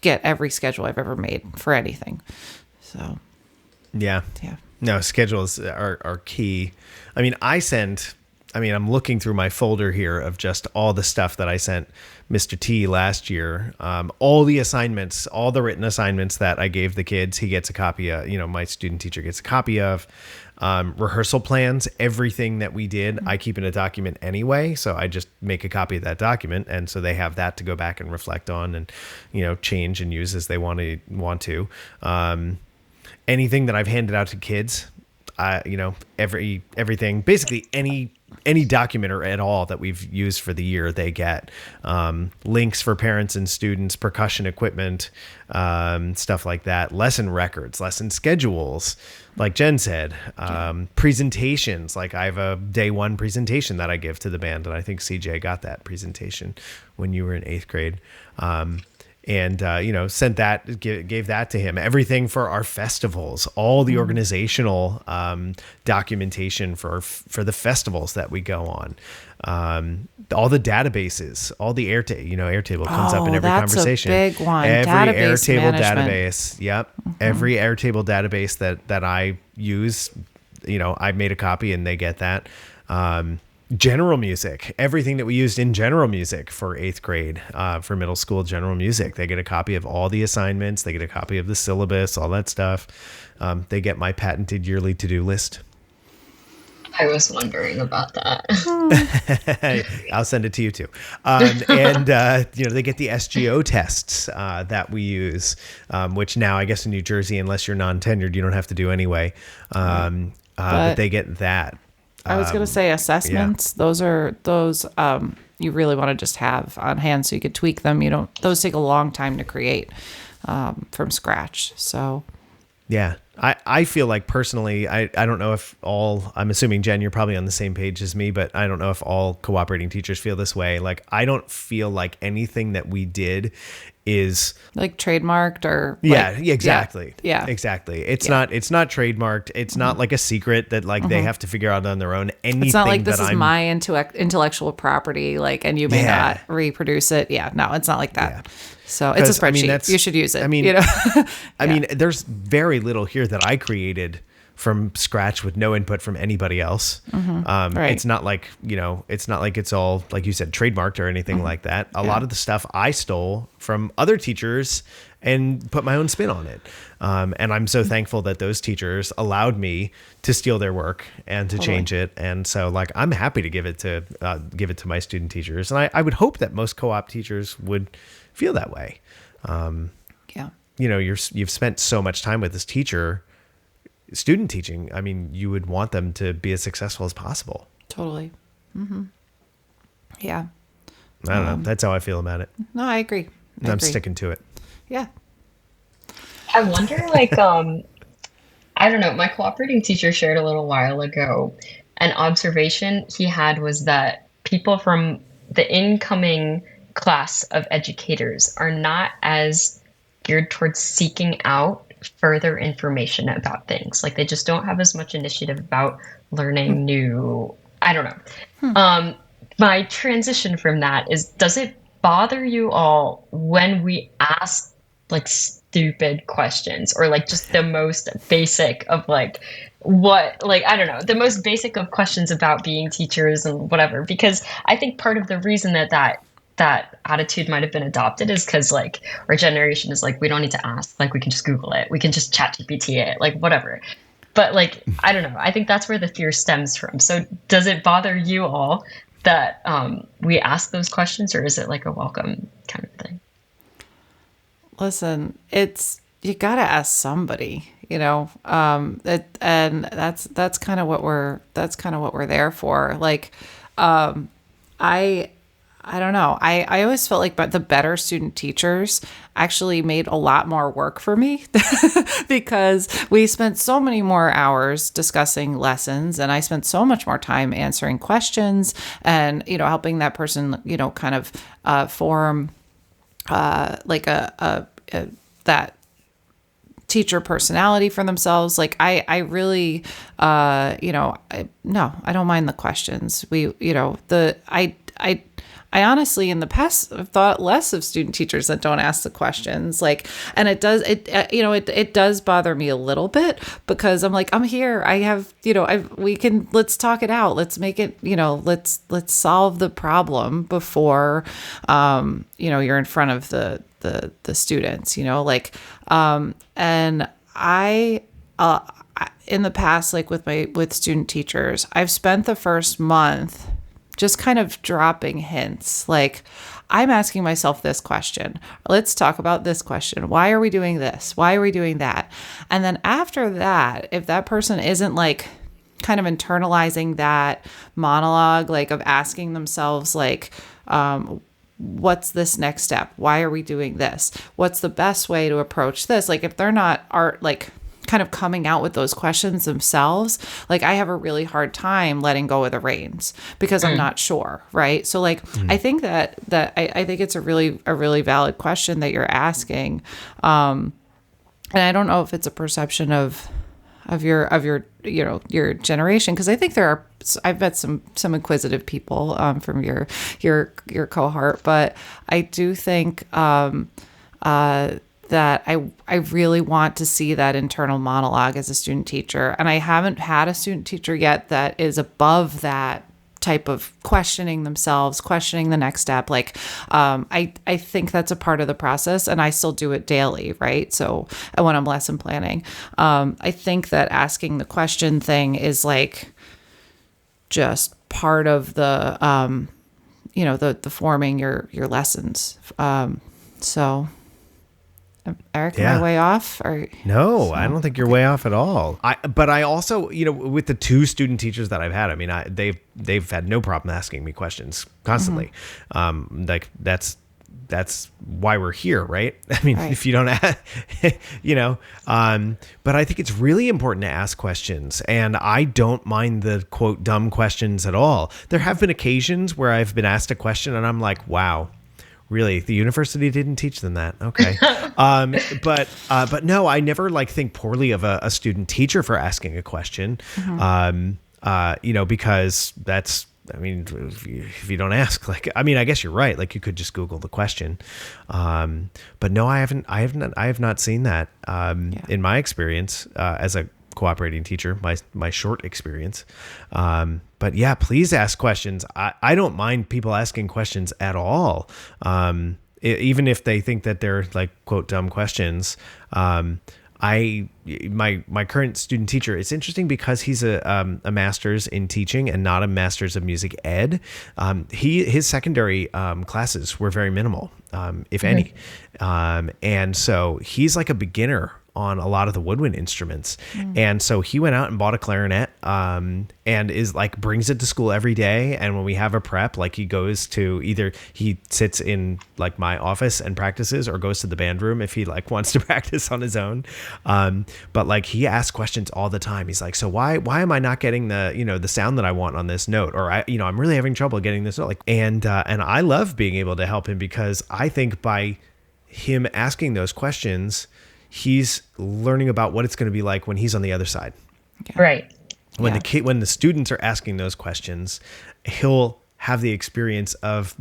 get every schedule I've ever made for anything. So yeah. No, schedules are key. I mean, I send I mean, I'm looking through my folder here of just all the stuff that I sent Mr. T last year. All the assignments, all the written assignments that I gave the kids, he gets a copy of, my student teacher gets a copy of. Rehearsal plans, everything that we did, I keep in a document anyway. So I just make a copy of that document. And so they have that to go back and reflect on and, change and use as they want to. Anything that I've handed out to kids, everything, basically any document or at all that we've used for the year, they get links for parents and students, percussion equipment, stuff like that, lesson records, lesson schedules, like Jen said, presentations. Like I have a day one presentation that I give to the band, and I think CJ got that presentation when you were in 8th grade. And sent that, gave that to him. Everything for our festivals, all the organizational documentation for the festivals that we go on, all the databases, all the Airtable comes up in every conversation. That's a big one. Every Database Airtable management. database. Yep. Every Airtable database that I use, I made a copy and they get that. General music, everything that we used in general music for 8th grade, for middle school general music, they get a copy of all the assignments. They get a copy of the syllabus, all that stuff. They get my patented yearly to-do list. I was wondering about that. I'll send it to you too. They get the SGO tests that we use, which now I guess in New Jersey, unless you're non-tenured, you don't have to do anyway. But they get that. I was going to say assessments. Yeah. Those you really want to just have on hand so you could tweak them. Those take a long time to create from scratch. So yeah, I feel like personally, I don't know if I'm assuming Jen, you're probably on the same page as me, but I don't know if all cooperating teachers feel this way. Like, I don't feel like anything that we did is like trademarked or exactly. Yeah. Exactly. It's not trademarked. It's not like a secret that they have to figure out on their own. Anything it's not like this is my intellectual property, and you may not reproduce it. Yeah. No, it's not like that. Yeah. So it's a spreadsheet. You should use it. I mean, there's very little here that I created from scratch with no input from anybody else. Right. It's not like, it's all, like you said, trademarked or anything like that. A lot of the stuff I stole from other teachers and put my own spin on it. And I'm so thankful that those teachers allowed me to steal their work and to change it. And so I'm happy to give it to my student teachers. And I would hope that most co-op teachers would feel that way. You've spent so much time with this teacher, student teaching. I mean, you would want them to be as successful as possible. Totally. Mm-hmm. Yeah. I don't know. That's how I feel about it. No, I agree. I'm sticking to it. Yeah. I wonder, I don't know, my cooperating teacher shared a little while ago, an observation he had was that people from the incoming class of educators are not as geared towards seeking out further information about things. Like, they just don't have as much initiative about learning new, I don't know. My transition from that is, does it bother you all when we ask stupid questions, or just the most basic of I don't know, the most basic of questions about being teachers and whatever? Because I think part of the reason that attitude might have been adopted is because our generation is we don't need to ask, we can just Google it, we can just chat GPT it, whatever. But I don't know, I think that's where the fear stems from. So does it bother you all that we ask those questions, or is it a welcome kind of thing? Listen, you gotta ask somebody, and that's kind of what we're there for. I don't know. I always felt like the better student teachers actually made a lot more work for me because we spent so many more hours discussing lessons, and I spent so much more time answering questions and, helping that person, kind of form that teacher personality for themselves. I really, no, I don't mind the questions. I I honestly, in the past, have thought less of student teachers that don't ask the questions. Like, and it does bother me a little bit, because I'm like, I'm here. I have, let's talk it out. Let's make it, let's solve the problem before, you're in front of the students, and I, in the past, like with student teachers, I've spent the first month just kind of dropping hints. Like, I'm asking myself this question. Let's talk about this question. Why are we doing this? Why are we doing that? And then after that, if that person isn't like kind of internalizing that monologue, like of asking themselves, like, what's this next step? Why are we doing this? What's the best way to approach this? Like, if they're not kind of coming out with those questions themselves, like, I have a really hard time letting go of the reins, because I'm not sure. Right. So like, I think that I think it's a really valid question that you're asking. And I don't know if it's a perception of your generation, because I think I've met some inquisitive people from your cohort, but I do think that I really want to see that internal monologue as a student teacher. And I haven't had a student teacher yet that is above that type of questioning themselves, questioning the next step. Like, I think that's a part of the process, and I still do it daily, right? So when I'm lesson planning, I think that asking the question thing is like just part of the, the forming your lessons. So Eric, am I way off? No, I don't think you're way off at all. But I also, with the two student teachers that I've had, I mean, they've had no problem asking me questions constantly. Like, that's why we're here, right? I mean, if you don't ask, but I think it's really important to ask questions, and I don't mind the quote dumb questions at all. There have been occasions where I've been asked a question and I'm like, wow, really? The university didn't teach them that. Okay. But no, I never think poorly of a student teacher for asking a question. Because that's, I mean, if you don't ask, I guess you're right. Like, you could just Google the question. But no, I have not seen that, in my experience, as a cooperating teacher, my short experience. But yeah, please ask questions. I don't mind people asking questions at all. Even if they think that they're like quote dumb questions. My current student teacher, it's interesting because he's a master's in teaching and not a master's of music ed. His secondary classes were very minimal, if any. And so he's like a beginner on a lot of the woodwind instruments. And so he went out and bought a clarinet, and is like, brings it to school every day. And when we have a prep, like, he goes to either he sits in like my office and practices, or goes to the band room if he like wants to practice on his own. But like, he asks questions all the time. He's like, so why am I not getting the sound that I want on this note? Or I'm really having trouble getting this note. Like, and I love being able to help him, because I think by him asking those questions, he's learning about what it's going to be like when he's on the other side. Okay. Right. When the students are asking those questions, he'll have the experience of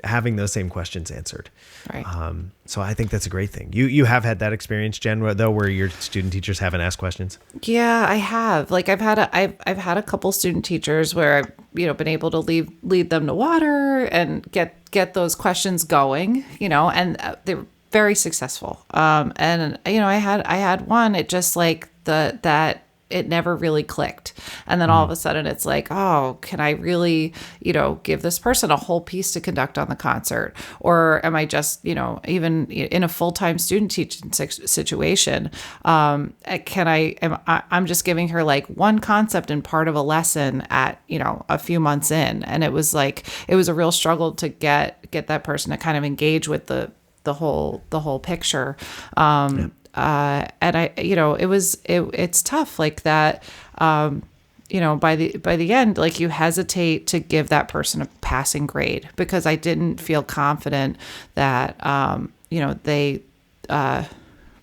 having those same questions answered. Right. So I think that's a great thing. You have had that experience, Jen, though, where your student teachers haven't asked questions? Yeah, I have. Like, I've had a couple student teachers where I've been able to lead them to water and get those questions going. And they were very successful. And I had one. It just like that it never really clicked. And then all of a sudden it's like, oh, can I really, give this person a whole piece to conduct on the concert? Or am I just, even in a full-time student teaching situation, I'm just giving her like one concept and part of a lesson at, a few months in. And it was a real struggle to get that person to kind of engage with the whole picture. And it's tough like that. By the end, like, you hesitate to give that person a passing grade, because I didn't feel confident that, they,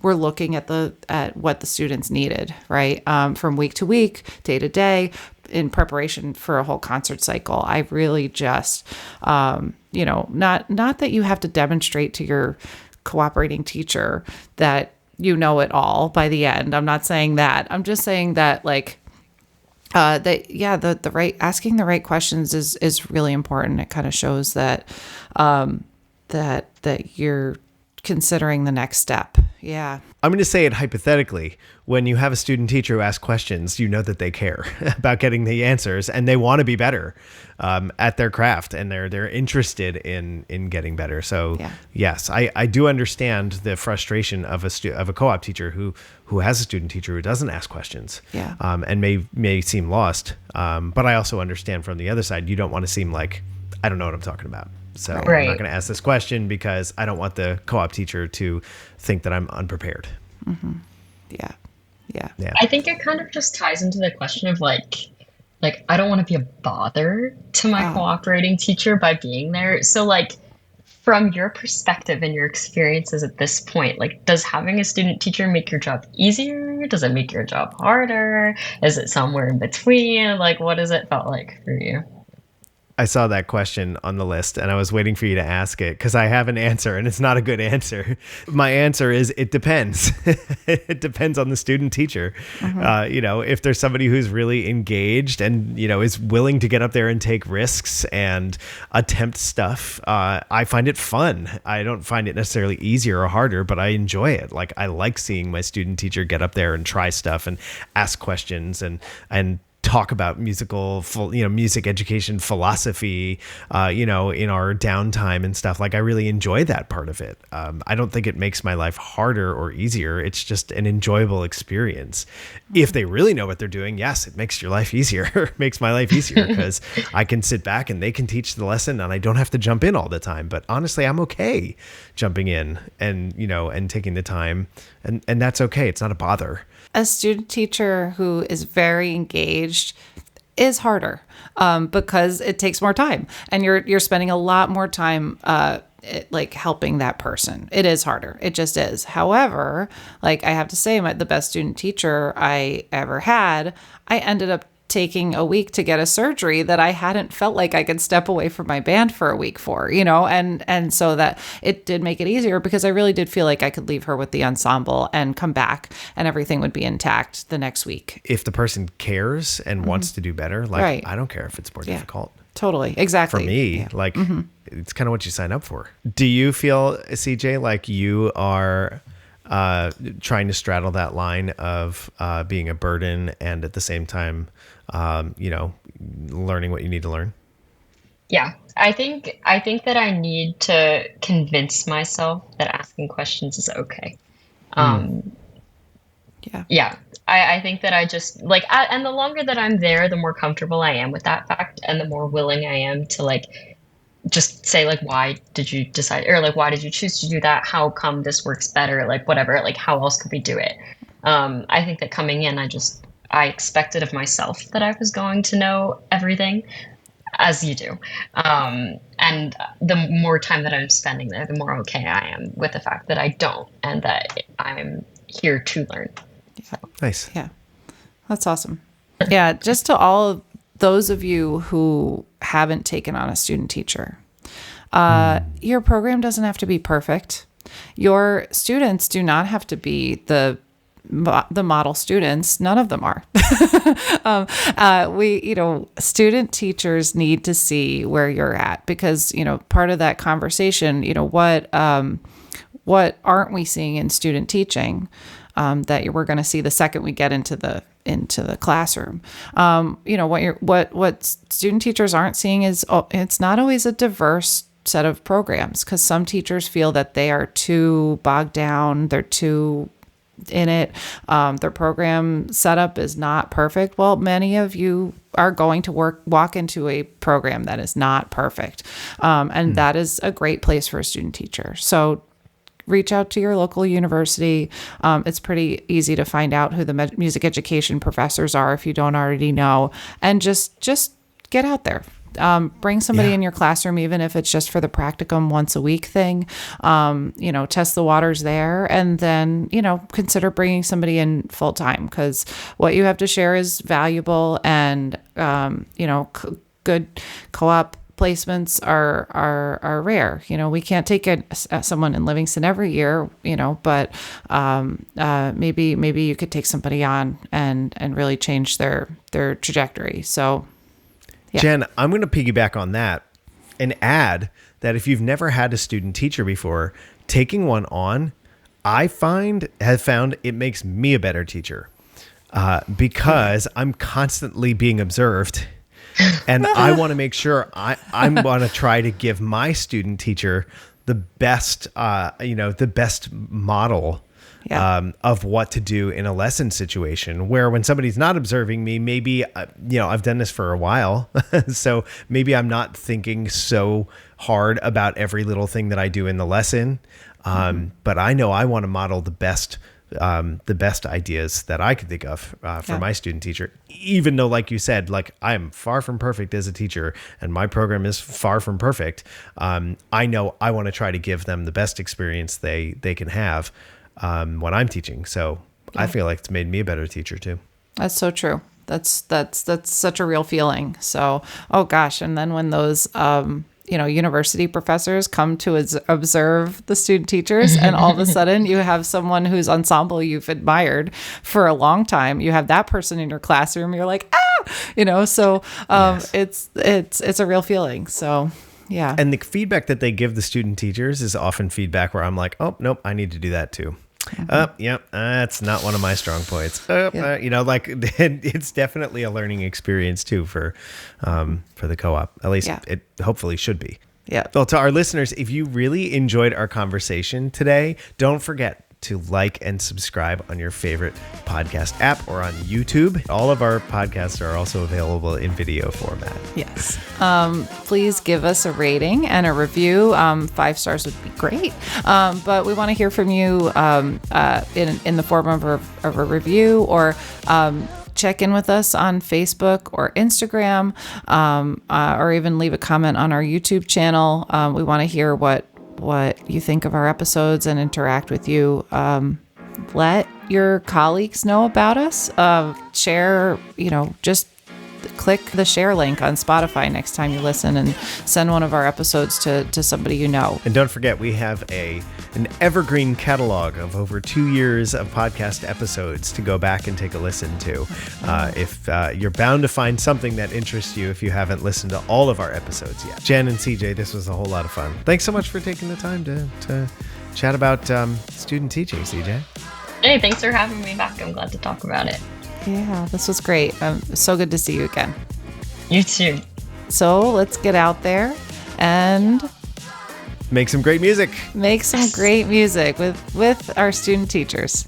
were looking at what the students needed, right? From week to week, day to day, in preparation for a whole concert cycle, I really just, not that you have to demonstrate to your cooperating teacher that you know it all by the end. I'm not saying that. I'm just saying that the right, asking the right questions is really important. It kind of shows that that you're considering the next step. Yeah. I'm going to say it hypothetically. When you have a student teacher who asks questions, you know that they care about getting the answers and they want to be better at their craft, and they're interested in getting better. So yes, I do understand the frustration of a co-op teacher who has a student teacher who doesn't ask questions, and may seem lost. But I also understand from the other side, you don't want to seem like I don't know what I'm talking about. So I'm not going to ask this question because I don't want the co-op teacher to think that I'm unprepared. Mm-hmm. Yeah. I think it kind of just ties into the question of like I don't want to be a bother to my cooperating teacher by being there. So like from your perspective and your experiences at this point, like does having a student teacher make your job easier? Does it make your job harder? Is it somewhere in between? Like what has it felt like for you? I saw that question on the list and I was waiting for you to ask it because I have an answer and it's not a good answer. My answer is it depends. It depends on the student teacher. Mm-hmm. If there's somebody who's really engaged and, is willing to get up there and take risks and attempt stuff, I find it fun. I don't find it necessarily easier or harder, but I enjoy it. Like I like seeing my student teacher get up there and try stuff and ask questions and talk about music education philosophy, in our downtime and stuff. Like I really enjoy that part of it. I don't think it makes my life harder or easier. It's just an enjoyable experience. If they really know what they're doing, yes, it makes your life easier. It makes my life easier because I can sit back and they can teach the lesson and I don't have to jump in all the time. But honestly, I'm okay jumping in and taking the time and that's okay. It's not a bother. A student teacher who is very engaged is harder because it takes more time and you're spending a lot more time helping that person. It is harder. It just is. However, I have to say the best student teacher I ever had, I ended up taking a week to get a surgery that I hadn't felt like I could step away from my band for a week for, and so that it did make it easier because I really did feel like I could leave her with the ensemble and come back and everything would be intact the next week. If the person cares and wants to do better, right. I don't care if it's more difficult. Totally. Exactly. For me, it's kind of what you sign up for. Do you feel, CJ, like you are trying to straddle that line of being a burden and at the same time, learning what you need to learn? Yeah, I think that I need to convince myself that asking questions is okay. Yeah. I think that I just and the longer that I'm there, the more comfortable I am with that fact and the more willing I am to just say why did you decide, or why did you choose to do that? How come this works better? Whatever, how else could we do it? I think that coming in, I expected of myself that I was going to know everything, as you do. And the more time that I'm spending there, the more okay I am with the fact that I don't, and that I'm here to learn. So. Nice. Yeah. That's awesome. Yeah. Just to all of those of you who haven't taken on a student teacher, your program doesn't have to be perfect. Your students do not have to be the model students. None of them are. Student teachers need to see where you're at because, part of that conversation, what aren't we seeing in student teaching that we're going to see the second we get into the classroom. What student teachers aren't seeing is it's not always a diverse set of programs because some teachers feel that they are too bogged down. They're too in it. Their program setup is not perfect. Well, many of you are going to walk into a program that is not perfect. And that is a great place for a student teacher. So reach out to your local university. It's pretty easy to find out who the music education professors are if you don't already know. And just get out there. bring somebody Yeah. in your classroom, even if it's just for the practicum once a week thing, test the waters there, and then, consider bringing somebody in full time, because what you have to share is valuable, and, good co-op placements are rare. We can't take someone in Livingston every year, but maybe you could take somebody on and really change their trajectory. So, yeah. Jen, I'm going to piggyback on that and add that if you've never had a student teacher before, taking one on, have found it makes me a better teacher because I'm constantly being observed. And I want to make sure I want to try to give my student teacher the best, the best model of what to do in a lesson situation, where when somebody's not observing me, maybe, I've done this for a while. So maybe I'm not thinking so hard about every little thing that I do in the lesson. But I know I want to model the best ideas that I could think of for my student teacher, even though, like you said, I am far from perfect as a teacher and my program is far from perfect. I know I want to try to give them the best experience they can have when I'm teaching. So I feel like it's made me a better teacher too. That's so true. That's such a real feeling. So, oh gosh. And then when those, university professors come to observe the student teachers, and all of a sudden you have someone whose ensemble you've admired for a long time. You have that person in your classroom. You're like, so yes. It's a real feeling. So, yeah. And the feedback that they give the student teachers is often feedback where I'm like, oh, nope, I need to do that too. That's not one of my strong points. It's definitely a learning experience too for the co-op. At least it hopefully should be. Yeah. Well, to our listeners, if you really enjoyed our conversation today, don't forget to like and subscribe on your favorite podcast app or on YouTube. All of our podcasts are also available in video format. Yes. Please give us a rating and a review. 5 stars would be great. But we want to hear from you in the form of a review, or check in with us on Facebook or Instagram, or even leave a comment on our YouTube channel. We want to hear what you think of our episodes and interact with you. Let your colleagues know about us. Share, just click the share link on Spotify next time you listen, and send one of our episodes to somebody you know. And don't forget, we have an evergreen catalog of over 2 years of podcast episodes to go back and take a listen to. If you're bound to find something that interests you if you haven't listened to all of our episodes yet. Jen and CJ, this was a whole lot of fun. Thanks so much for taking the time to chat about student teaching, CJ. Hey, thanks for having me back. I'm glad to talk about it. Yeah, this was great. So good to see you again. You too. So let's get out there and make some great music. Make some great music with our student teachers.